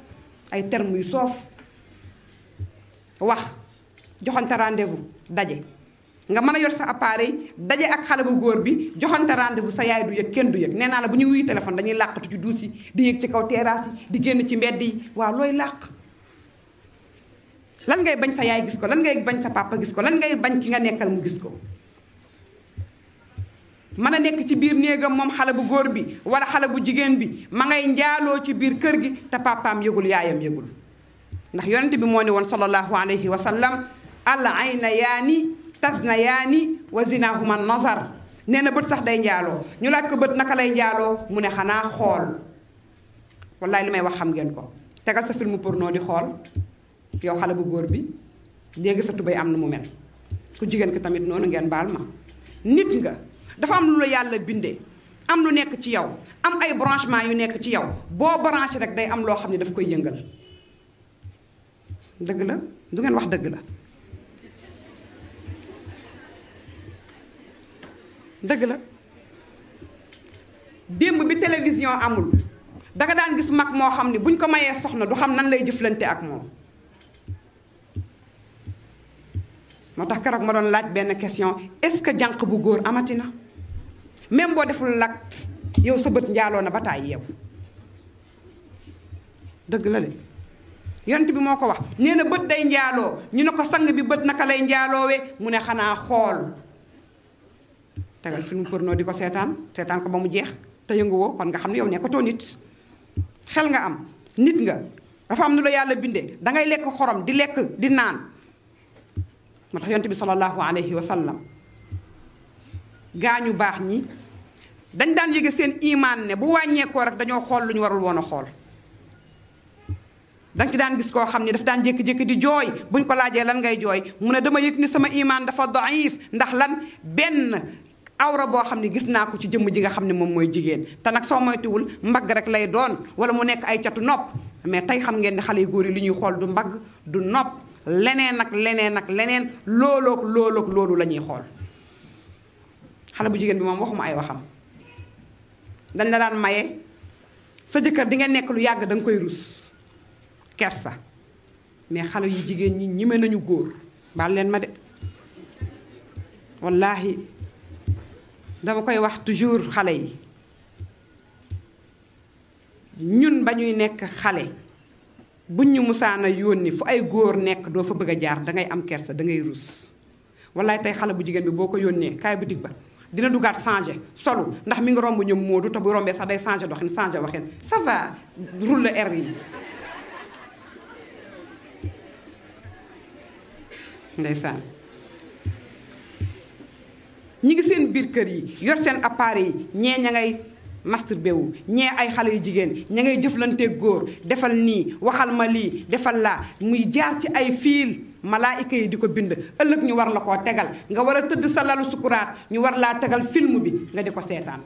ay terme yu soof wax joxante rendez-vous daje nga mën a yor sa appareil daje ak xale bu góor bi joxante rendez-vous sa yaay du yëg kenn du yëg nee naa la bu ñuy wuyu téléphone dañuy làqatu ci duus yi di yëg ci kaw terrasse yi di génn ci mbedd yi waaw looy làq lan ngay bañ sa yaay gis ko lan ngay bañ sa papa gis ko lan ngay bañ ki nga nekkal mu gis ko mën a nekk ci biir néegam moom xale bu góor bi wala xale bu jigéen bi ma ngay njaaloo ci biir kër gi te papaam yëgul yaayam yëgul ndax yonent bi moo ne woon sallallahu alayhi wa sallam al ayna yaani tasna yaani wa zinahuma nazar nee na bët sax day njaaloo ñu laaj ko bët naka lay njaaloo mu ne xanaa xool wallaay li may wax xam ngeen ko tegal sa film porno di xool yow xale bu góor bi léegi sa tubéy am na mu mel ku jigéen ki tamit noonu ngeen baal ma nit nga dafa am lu la yàlla bindee am lu nekk ci yow am ay branchement yu nekk ci yow boo branché rek day am loo xam ne daf koy yëngal dëgg la du ngeen wax dëgg la dëgg la démb bi télévision amul danga daan gis mag moo xam ne buñ ko mayee soxna du xam nan lay jëflante ak moom moo tax keroog ma doon laaj benn question est-ce que jànq bu góor amati na même boo deful lak yow sa bët njaaloo na ba taay yow dëgg la de yonent bi moo ko wax nee na bët day njaaloo ñu ne ko sang bi bët naka lay njaaloowee mu ne xanaa xool tegal film porno di ko seetaan ko ba mu jeex te yënguwoo kon nga xam ne yow nekkatoo nit xel nga am nit nga dafa am nu la yàlla bindee dangay lekk xorom di lekk di naan moo tax yonent bi sallallahu alayhi wa sallam gaañu baax ñi dañ daan yëge seen imaan ne bu wàññeekoo rek dañoo xool lu ñu warul woon a xool danga ci daan gis koo xam ne daf daan jékki-jékki di jooy buñ ko laajee lan ngay jooy mu ne dama yëg ni sama imaan dafa daif ndax lan benn awra boo xam ne gis naa ko ci jëmm ji nga xam ne moom mooy jigéen te nag soo moytuwul mbagg rek lay doon wala mu nekk ay catu nopp mais tey xam ngeen ne xale yu góor yi li ñuy xool du mbagg du nopp leneen ak leneen ak leneen loolu la ñuy xool xale bu jigéen bi moom waxuma ay waxam dañ la daan maye sa jëkkër di nga nekk lu yàgg da nga koy rus kersa mais xale yu jigéen ñi ñime nañu góor baal leen ma de wallaahi dama koy wax toujours xale yi ñun ba ñuy nekk xale buñ ñu musaana yónni fu ay góor nekk doo fa bëgg a jaar dangay am kersa dangay rus wallaahi tey xale bu jigéen bi boo ko yónnee kaay boutique ba dina dugaat changé solu ndax mi ngi romb ñoom Moodu te bu rombee sax day changé doxin changé waxin ça va roule le R yi ndeysaan ñi ngi seen biir kër yi yor seen appareil yi ñee ña ngay masturbé wu ñee ay xale yu jigéen ña ngay jëflanteeg góor defal nii waxal ma lii defal laa muy jaar ci ay fiil malaayika yi di ko bind ëllëg ñu war la koo tegal nga war a tëdd sa lalu sukuraat ñu war laa tegal film bi nga di ko seetaan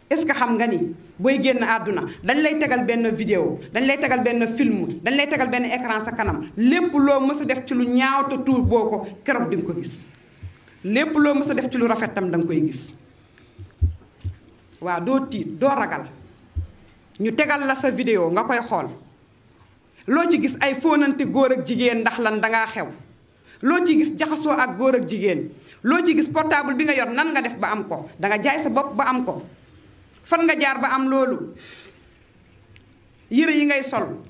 est-ce que xam nga ni booy génn àdduna dañ lay tegal benn vidéo dañ lay tegal benn film dañ lay tegal benn écran sa kanam lépp loo mës a def ci lu ñaaw te tuur boo ko keroog di nga ko gis lépp loo mës a def ci lu rafet tam da nga koy gis waaw doo tiit doo ragal ñu tegal la sa vidéo nga koy xool loo ci gis ay fóonante góor ak jigéen ndax lan dangaa xew loo ci gis jaxasoo ak góor ak jigéen loo ci gis portable bi nga yor nan nga def ba am ko danga jaay sa bopp ba am ko fan nga jaar ba am loolu yére yi ngay sol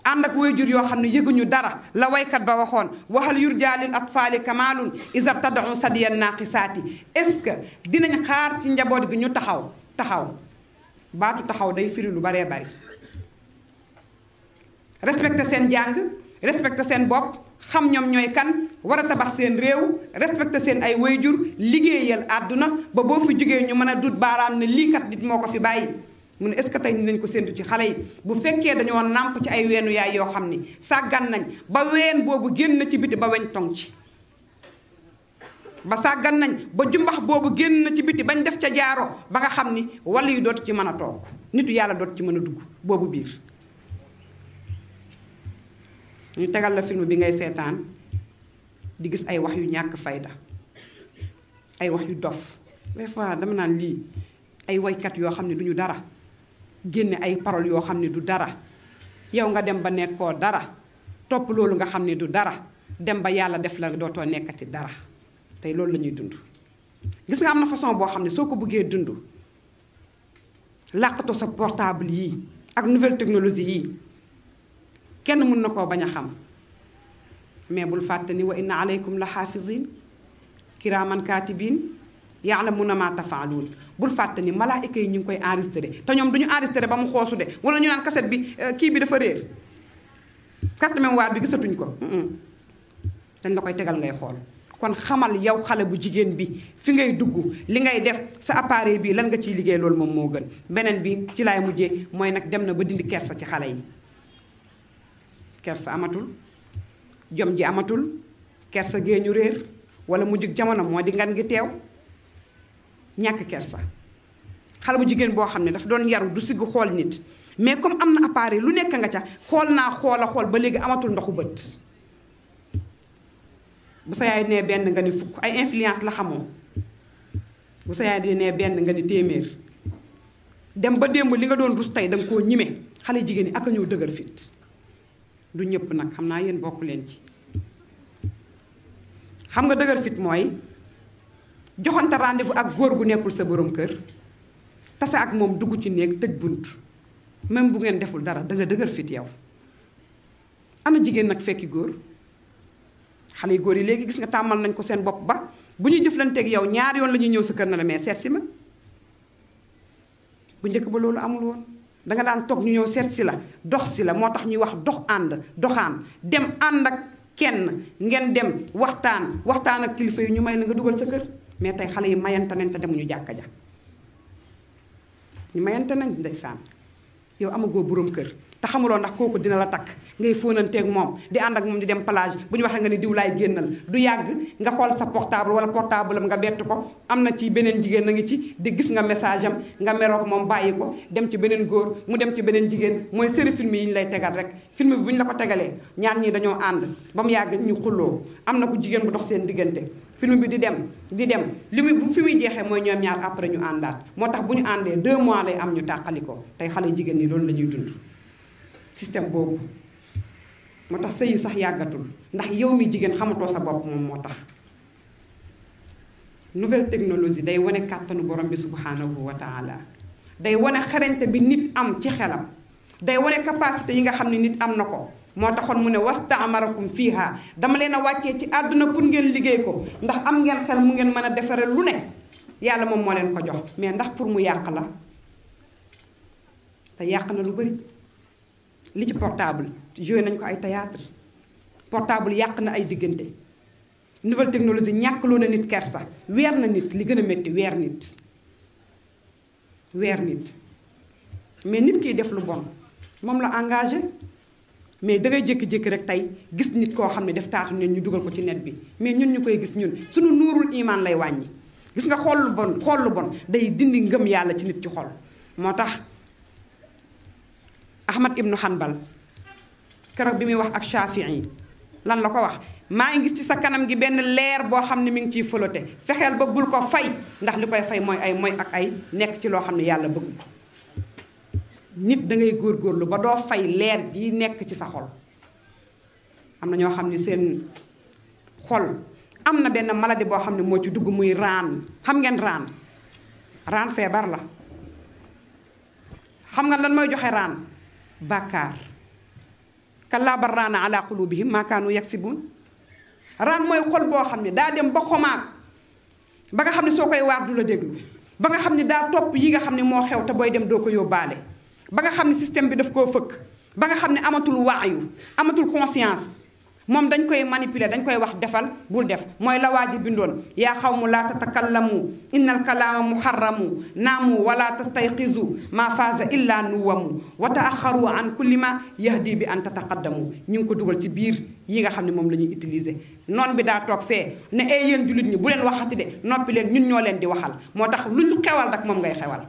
ànd ak waajur yoo xam ne yëguñu dara la waykat ba waxoon waxal yurjaalil atfaali kamaalun isar tadau sadiyan naaqisaati est-ce que dinañ xaar ci njaboot gi ñu taxaw baatu taxaw day firi lu baree bari respecté seen jàng respecté seen bopp xam ñoom ñooy kan war a tabax seen réew respecté seen ay waajur liggéeyal àdduna ba boo fi jógee ñu mën a dut baaraam ne lii kat nit moo ko fi bàyyi mu ne est-ce que tey nañ ko séntu ci xale yi bu fekkee dañoo nàmp ci ay weenu yaay yoo xam ni sàggan nañ ba ween boobu génn na ci biti ba weñ tong ci ba sàggan nañ ba jumbax boobu génn na ci biti bañ def ca jaaro ba nga xam ni wala yu dootu ci mën a toog nitu yàlla dootu ci mën a dugg boobu biir ñu tegal la film bi ngay seetaan di gis ay wax yu ñàkk fayda ay wax yu dof des fois dama naan lii ay waykat yoo xam ne du ñu dara génne ay paroles yoo xam ne du dara yow nga dem ba nekkoo dara topp loolu nga xam ne du dara dem ba yàlla def la dootoo nekkati dara tey loolu la ñuy dund gis nga am na façon boo xam ne soo ko bëggee dund làqatu sa portable yii ak nouvelle technologie yii kenn mën na koo bañ a xam mais bul fàtte ni wa inna aleykum la xaafizin kiraaman kaatibin ya'lamuna ma tafaaluun bul fàtte ni malaayika yi ñu ngi koy enregistré te ñoom du ñu enregistré ba mu xoosu de wala ñu naan cassette bi kii bi dafa réer carte mémoire bi gisatuñ ko dañ la koy tegal ngay xool kon xamal yow xale bu jigéen bi fi ngay dugg li ngay def sa appareil bi lan nga ciy liggéey loolu moom moo gën beneen bi ci laay mujjee mooy nag dem na ba dindi kersa ci xale yi kersa amatul jom ji amatul kersa gee ñu réer wala mujjug jamono moo di ngan gi teew ñàkk kersa xale bu jigéen boo xam ne dafa doon yaru du sigg xool nit mais comme am na appareil lu nekk nga ca xool naa xool a xool ba léegi amatul ndoxu bët bu sa yaay nee benn nga ni fukk ay influence la xamoo bu sa yaay di nee benn nga ni téeméer dem ba démb li nga doon rus tey danga koo ñime xale jigéen ñi ak a ñëw dëgër fit du ñëpp nag xam naa yéen bokk leen ci xam nga dëgër fit mooy joxante rendez-vous ak góor gu nekkul sa borom kër tase ak moom dugg ci néeg tëj bunt même bu ngeen deful dara da nga dëgër fit yow ana jigéen nag fekki góor xale yu góor yi léegi gis nga tàmmal nañ ko seen bopp ba bu ñu jëflanteeg yow ñaar yoon la ñuy ñëw sa kër na la mais seet si ma bu njëkk ba loolu amul woon danga daan toog ñu ñëw seet si la dox si la moo tax ñuy wax dox ànd doxaan dem ànd ak kenn ngeen dem waxtaan ak kilifa yi ñu may la nga dugal sa kër mais tey xale yi mayante nañ te demuñu jàkka ja ñu mayante nañ ndeysaan yow amagoo borom kër te xamuloo ndax kooku dina la takk ngay fóonanteeg moom di ànd ak moom di dem plage bu ñu waxee nga ni diw laay génnal du yàgg nga xool sa portable wala portable am nga bett ko am na ci beneen jigéen na ngi ci di gis nga message am nga meroo ko moom bàyyi ko dem ci beneen góor mu dem ci beneen jigéen mooy série film yi ñu lay tegal rek film bi bu ñu la ko tegalee ñaar ñii dañoo ànd ba mu yàgg ñu xulloo am na ku jigéen bu dox seen diggante film bi di dem li muy bu fi muy jeexee mooy ñoom ñaar après ñu àndaat moo tax bu ñu àndee 2 mois lay am ñu tàqalikoo tey xale jigéen ñi loolu la ñuy dund système boobu moo tax sëy yi sax yàggatul ndax yow mi jigéen xamatoo sa bopp moom moo tax nouvelle technologie day wane kàttanu borom bi subhanahu wa taala day wane xarañte bi nit am ci xelam day wane capacité yi nga xam ne nit am na ko moo taxoon mu ne wastaamarakum fiiha dama leen a wàccee ci àdduna pour ngeen liggéey ko ndax am ngeen xel mu ngeen mën a defare lu ne yàlla moom moo leen ko jox mais ndax pour mu yàq la te yàq na lu bari li ci portable joué nañ ko ay théâtre portable yàq na ay diggante nouvelle technologie ñàkkloo na nit kersa weer na nit li gën a métti weer nit mais nit kiy def lu bon moom la engagé mais dangay jékki-jékki rek tey gis nit koo xam ne def taatu neen ñu dugal ko ci net bi mais ñun ñu koy gis ñun suñu nuurul imaan lay wàññi gis nga xool lu bon day dindi ngëm yàlla ci nit ci xol moo tax Ahmad ibnu Hanbal keroog bi muy wax ak Shafii lan la ko wax maa ngi gis ci sa kanam gi benn leer boo xam ne mi ngi ciy folote fexeel ba bul ko fay ndax li koy fay mooy ak ay nekk ci loo xam ne yàlla bëgg ko nit dangay góorgóorlu ba doo fay leer gi nekk ci sa xol am na ñoo xam ne seen xol am na benn maladie boo xam ne moo ci dugg muy raan xam ngeen raan feebar la xam nga lan mooy joxe raan bàkkaar kallaa bal raana ala qulubihim maa kaanu yaksibun raan mooy xol boo xam ne daa dem ba xomaag ba nga xam ne soo koy waar du la déglu ba nga xam ne daa topp yi nga xam ne moo xew te booy dem doo ko yóbbaale ba nga xam ne système bi daf koo fëkk ba nga xam ne amatul waayu amatul conscience moom dañ koy manipuler dañ koy wax defal bul def mooy la waa ji bindoon yaa xawmu laa tatakallamu innal kalaama muharramu naamu wala tastayqizu maa faaza illa nuwamu wa taaxaru an kulli ma yahdi bi an tataqaddamu ñu ngi ko dugal ci biir yi nga xam ne moom la ñuy utiliser noon bi daa toog fee ne ay yéen jullit ñi bu leen waxati de noppi leen ñun ñoo leen di waxal moo tax luñ xewal rek moom ngay xewal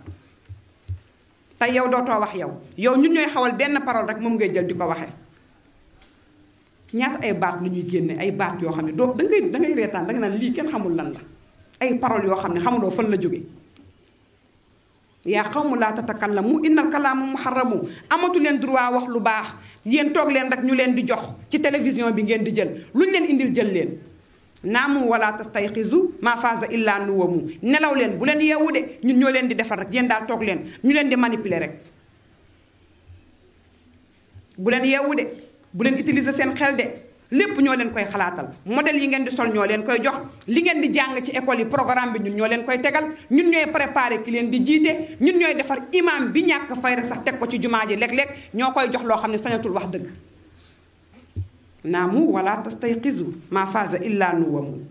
te yow dootoo wax yow ñun ñooy xewal benn parole rek moom ngay jël di ko waxee ñaata ay baat lu ñuy génne ay baat yoo xam ne doo dangay reetaan danga naan lii kenn xamul lan la ay paroles yoo xam ne xamuloo fan la jóge yaa qawmu laa tatakallamu innal kalaama muharramu amatu leen droit wax lu baax yéen toog leen rek ñu leen di jox ci télévision bi ngeen di jël lu ñu leen indil jël leen naamu wala tastayqizu maa faaza illa nuwamu nelaw leen bu leen yeewu de ñun ñoo leen di defar rek yéen daal toog leen ñu leen di manipuler rek bu leen yeewu de bu leen utiliser seen xel de lépp ñoo leen koy xalaatal modèle yi ngeen di sol ñoo leen koy jox li ngeen di jàng ci école yi programme bi ñun ñoo leen koy tegal ñun ñooy préparer ki leen di jiite ñun ñooy defar imam bi ñàkk fayda sax teg ko ci jumaa ji léeg-léeg ñoo koy jox loo xam ne sañatul wax dëgg naamu wala tastayqizu maa faaza illa nuwamu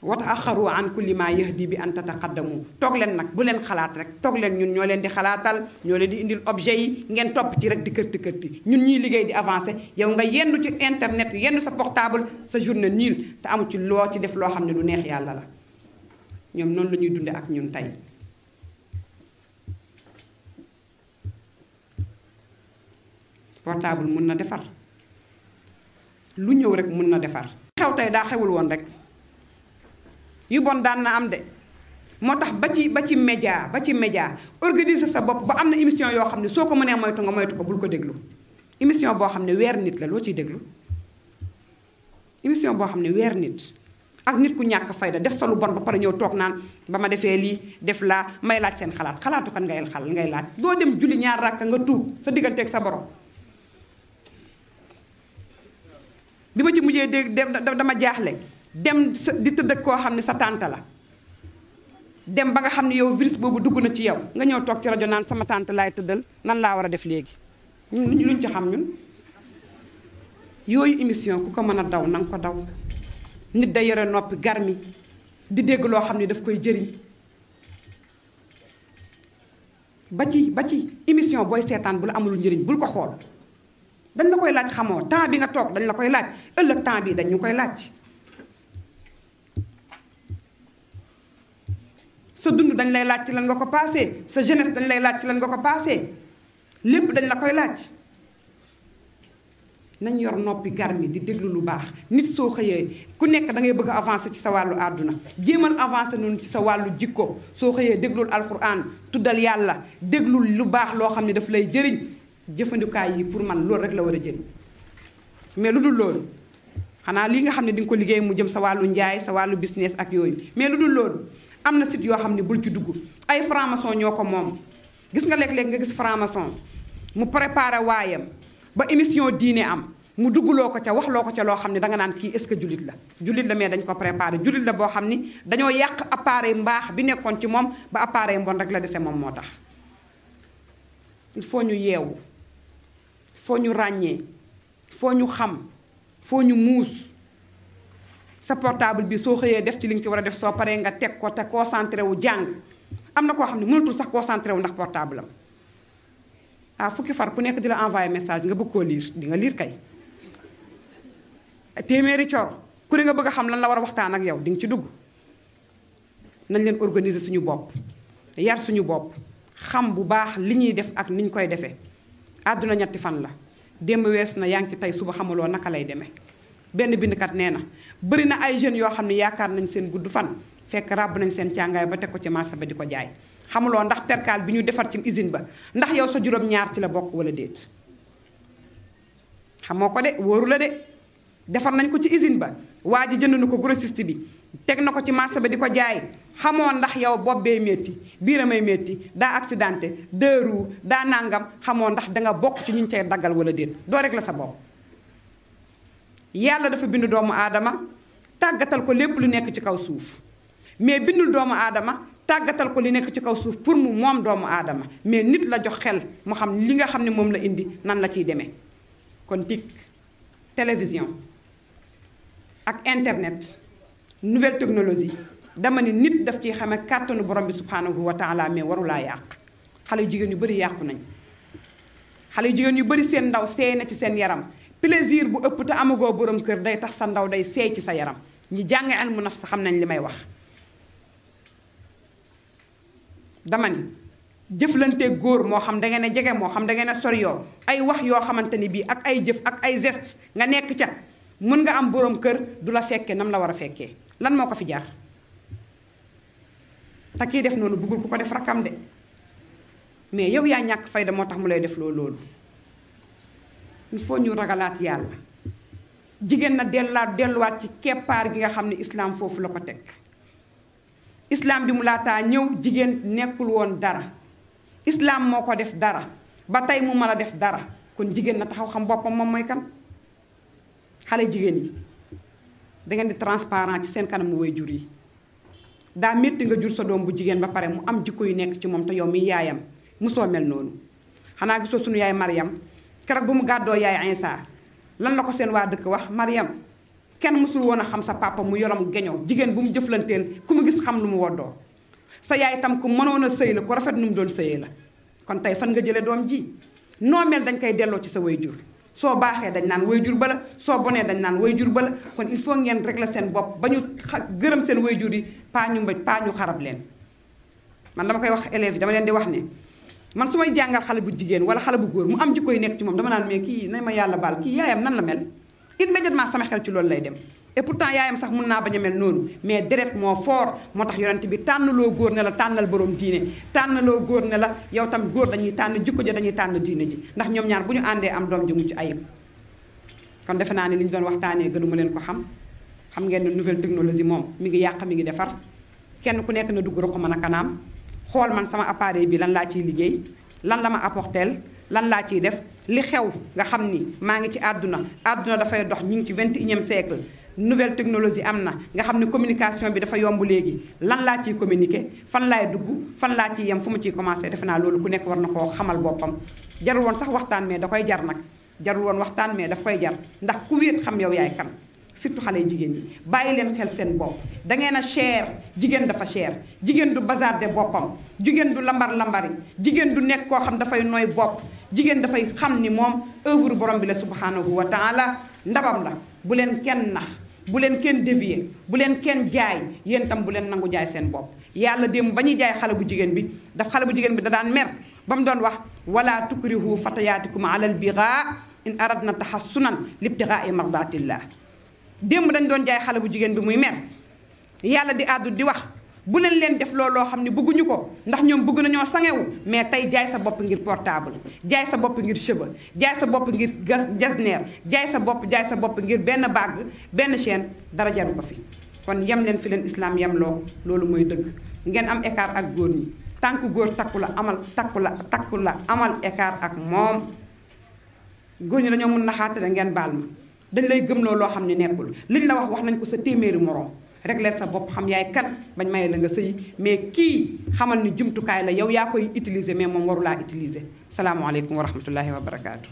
wa ta'axaru an kulli ma yahdi bi an tataqaddamu toog leen nag bu leen xalaat rek toog leen ñun ñoo leen di xalaatal ñoo leen di indil objet yi ngeen topp ci rek di kërti kërti ñun ñuy liggéey di avancé yow nga yendu ci internet yendu sa portable sa journée nul te amu ci loo ci def loo xam ne lu neex yàlla la ñoom noonu la ñuy dunde ak ñun tey portable mun na defar lu ñëw rek mun na defar xew tey daa xewul woon rek yu bon daan na am de moo tax ba ci média organiser sa bopp ba am na émission yoo xam ne soo ko mënee moytu nga moytu ko bul ko déglu émission boo xam ne weer nit la loo ciy déglu émission boo xam ne weer nit ak nit ku ñàkk fayda def sa lu bon ba pare ñëw toog naan ba ma defee lii def laa may laaj seen xalaatu kan ngay laaj doo dem julli ñaar rakk nga tuub sa digganteeg sa borom bi ma ci mujjee dégg dama jaaxle dem di tëdd ak koo xam ne sa tante la dem ba nga xam ne yow virus boobu dugg na ci yow nga ñëw toog ci rajo naan sama tante laay tëddal nan laa war a def léegi ñun luñ ci xam ñun yooyu émission ku ko mën a daw na nga ko daw nit da yore noppi garmi di dégg loo xam ne daf koy jëriñ ba ci émission booy seetaan bu la amul njëriñ bul ko xool dañ la koy laaj xamoo temps bi nga toog dañ la koy laaj ëllëg temps bi dañ ñu koy laaj sa dund dañ lay laaj ci lan nga ko passé sa jeunesse dañ lay laaj ci lan nga ko passé lépp dañ la koy laaj nañ yor noppi garmi di déglu lu baax nit soo xëyee ku nekk da ngay bëgg a avancer ci sa wàllu àdduna jéemal avancer noonu ci sa wàllu jikko soo xëyee déglul alquran tuddal yàlla déglul lu baax loo xam ne daf lay jëriñ jëfandikaay yi pour man loolu rek la war a jëriñ mais lu dul loolu xanaa lii nga xam ne di nga ko liggéey mu jëm sa wàllu njaay sa wàllu business ak yooyu mais lu dul loolu am na site yoo xam ne bul ci dugg ay franc-maçon ñoo ko moom gis nga léeg-léeg nga gis franc-maçon mu préparé waayam ba émission diine am mu duggloo ko ca waxloo ko ca loo xam ne danga naan kii est-ce que jullit la mais dañ ko préparé jullit la boo xam ni dañoo yàq appareil mbaax bi nekkoon ci moom ba appareil mbon rek la dese moom moo tax il faut ñu yeewu foo ñu ràññee foo ñu xam foo ñu muus sa portable bi soo xëyee def ci li nga ci war a def soo paree nga teg ko te concentré wu jàng am na koo xam ne mënatul sax concentré wu ndax portable am fukki far ku nekk di la envoyé message nga bëgg koo liir di nga liir kay téeméeri coor ku ne nga bëgg a xam lan la war a waxtaan ak yow di nga ci dugg nañ leen organiser suñu bopp yar suñu bopp xam bu baax li ñuy def ak niñ koy defee àdduna ñetti fan la démb weesu na yaa ngi ci tey suba xamuloo naka lay demee benn bindkat nee na bëri na ay jeunes yoo xam ne yaakaar nañ seen gudd fan fekk ràbb nañ seen càngaay ba teg ko ci marché ba di ko jaay xamuloo ndax perkaal bi ñu defar ci usine ba ndax yow sa juróom-ñaar ci la bokk wala déet xamoo ko de wóoru la de defar nañ ko ci usine ba waa ji jënd na ko grossiste bi teg na ko ci marché ba di ko jaay xamoo ndax yow bopp bee métti biiramay métti daa accidenté deux roues daa nangam xamoo ndax danga bokk ci ñu cay daggal wala déet doo rek la sa bopp yàlla dafa bind doomu aadama tàggatal ko lépp lu nekk ci kaw suuf mais bindul doomu aadama tàggatal ko li nekk ci kaw suuf pour mu moom doomu aadama mais nit la jox xel mu xam li nga xam ne moom la indi nan la ciy demee kon TIC télévision ak internet nouvelle technologie dama ne nit daf ciy xamee kàttanu borom bi subhanahu wa taala mais warulaa yàq xale yu jigéen yu bëri yàqu nañ xale yu jigéen yu bëri seen ndaw seey na ci seen yaram plaisir bu ëpp te amagoo borom kër day tax sa ndaw day seey ci sa yaram ñi jàng ilmu nafs xam nañ li may wax dama ni jëflante góor moo xam da ngeen a jege moo xam da ngeen a sori yoo ay wax yoo xamante ni bii ak ay jëf ak ay gestes nga nekk ca mën nga am borom kër du la fekkee nam la war a fekkee lan moo ko fi jaar te kii def noonu bëggul ku ko def rakkam de mais yow yaa ñàkk fayda moo tax mu lay def loolu il faut ñu ragalaat yàlla jigéen na delluwaat ci keppaar gi nga xam ne islam foofu la ko teg islam bi mu laataa ñëw jigéen nekkul woon dara islam moo ko def dara ba tey mu mën a def dara kon jigéen na taxaw xam boppam moom mooy kan xale jigéen yi dangeen di transparent ci seen kanam way jur yi daa métti nga jur sa doom bu jigéen ba pare mu am jikko yu nekk ci moom te yow mi yaayam musoo mel noonu xanaa gisoo sunu yaay Mariam keroog bu mu gàddoo yaay Insa lan la ko seen waa dëkk wax Mariam kenn mësul woon a xam sa papa mu yoram geñoo jigéen bu mu jëflanteel ku mu gis xam lu mu woddoo sa yaay itam ku mënoon a sëy la ku rafet nu mu doon sëyee la kon tey fan nga jële doom ji noo mel dañ koy delloo ci sa waajur soo baaxee dañ naan waajur ba la soo bonee dañ naan waajur ba la kon il faut ngeen régler seen bopp ba ñu gërëm seen waajur yi paa ñu xarab leen man dama koy wax élèves yi dama leen di wax ne man su may jàngal xale bu jigéen wala xale bu góor mu am jikko yu nekk ci moom dama naan mais kii nañ ma yàlla baal kii yaayam nan la mel immédiatement sama xel ci loolu lay dem et pourtant yaayam sax mun naa bañ a mel noonu mais deret moo fort moo tax yonent bi tànnaloo góor ne la tànnal borom diine tànnaloo góor ne la yow tam góor dañuy tànn jikko ja dañuy tànn diine ji ndax ñoom ñaar bu ñu àndee am doom ji mucc ayib kon defe naa ne li ñu doon waxtaanee gënuma leen ko xam ngeen ne nouvelle technologie moom mi ngi yàq mi ngi defar kenn ku nekk na dugg rek ko mën a kanaam xool man sama appareil bi lan laa ciy liggéey lan la ma apporteel lan laa ciy def li xew nga xam ni maa ngi ci àdduna dafay dox ñu ngi ci 21e siècle nouvelle technologie am na nga xam ne communication bi dafa yomb léegi lan laa ciy communiquer fan laay dugg fan laa ciy yem fu ma ciy commencé defe naa loolu ku nekk war na koo xamal boppam jarul woon sax waxtaan mais da koy jar nag jarul woon waxtaan mais daf koy jar ndax ku wéet xam yow yaay kan surtout xale jigéen ñi bàyyi leen xel seen bopp da ngeen a cher jigéen dafa cher jigéen du bazarde boppam jigéen du lambar-lambari jigéen du nekk koo xam dafay nooy bopp jigéen dafay xam ni moom œuvre borom bi la subhanahu wa taala ndabam la bu leen kenn nax bu leen kenn dévier bu leen kenn jaay yéen tam bu leen nangu jaay seen bopp yàlla démb ba ñuy jaay xale bu jigéen bi daf xale bu jigéen bi da daan mer ba mu doon wax wala tukrihu fatayaatikum alal bigaa in aradna tahassunan libtigaa mardatillah démb dañ doon jaay xale bu jigéen bi muy mer yàlla di àddu di wax bu leen def looloo xam ne bëgguñu ko ndax ñoom bëgg nañoo sangewu mais tey jaay sa bopp ngir portable jaay sa bopp ngir cheveux jaay sa bopp ngir jasneer jaay sa bopp ngir benn bague benn chaîne dara jaru ko fi kon yem leen fi leen islam yem loo loolu mooy dëgg ngeen am écart ak góor ñi tànk góor takku la amal écart ak moom góor ñi dañoo mun naxaate da ngeen baal ma dañ lay gëmloo loo xam ne nekkul liñ la wax nañ ko sa téeméeri moroom régler sa bopp xam yaay kan bañ maye la nga sëy mais kii xamal ni jumtukaay la yow yaa koy utiliser mais moom warulaa utiliser salaamualeykum wa rahmatullahi wa barakaatu.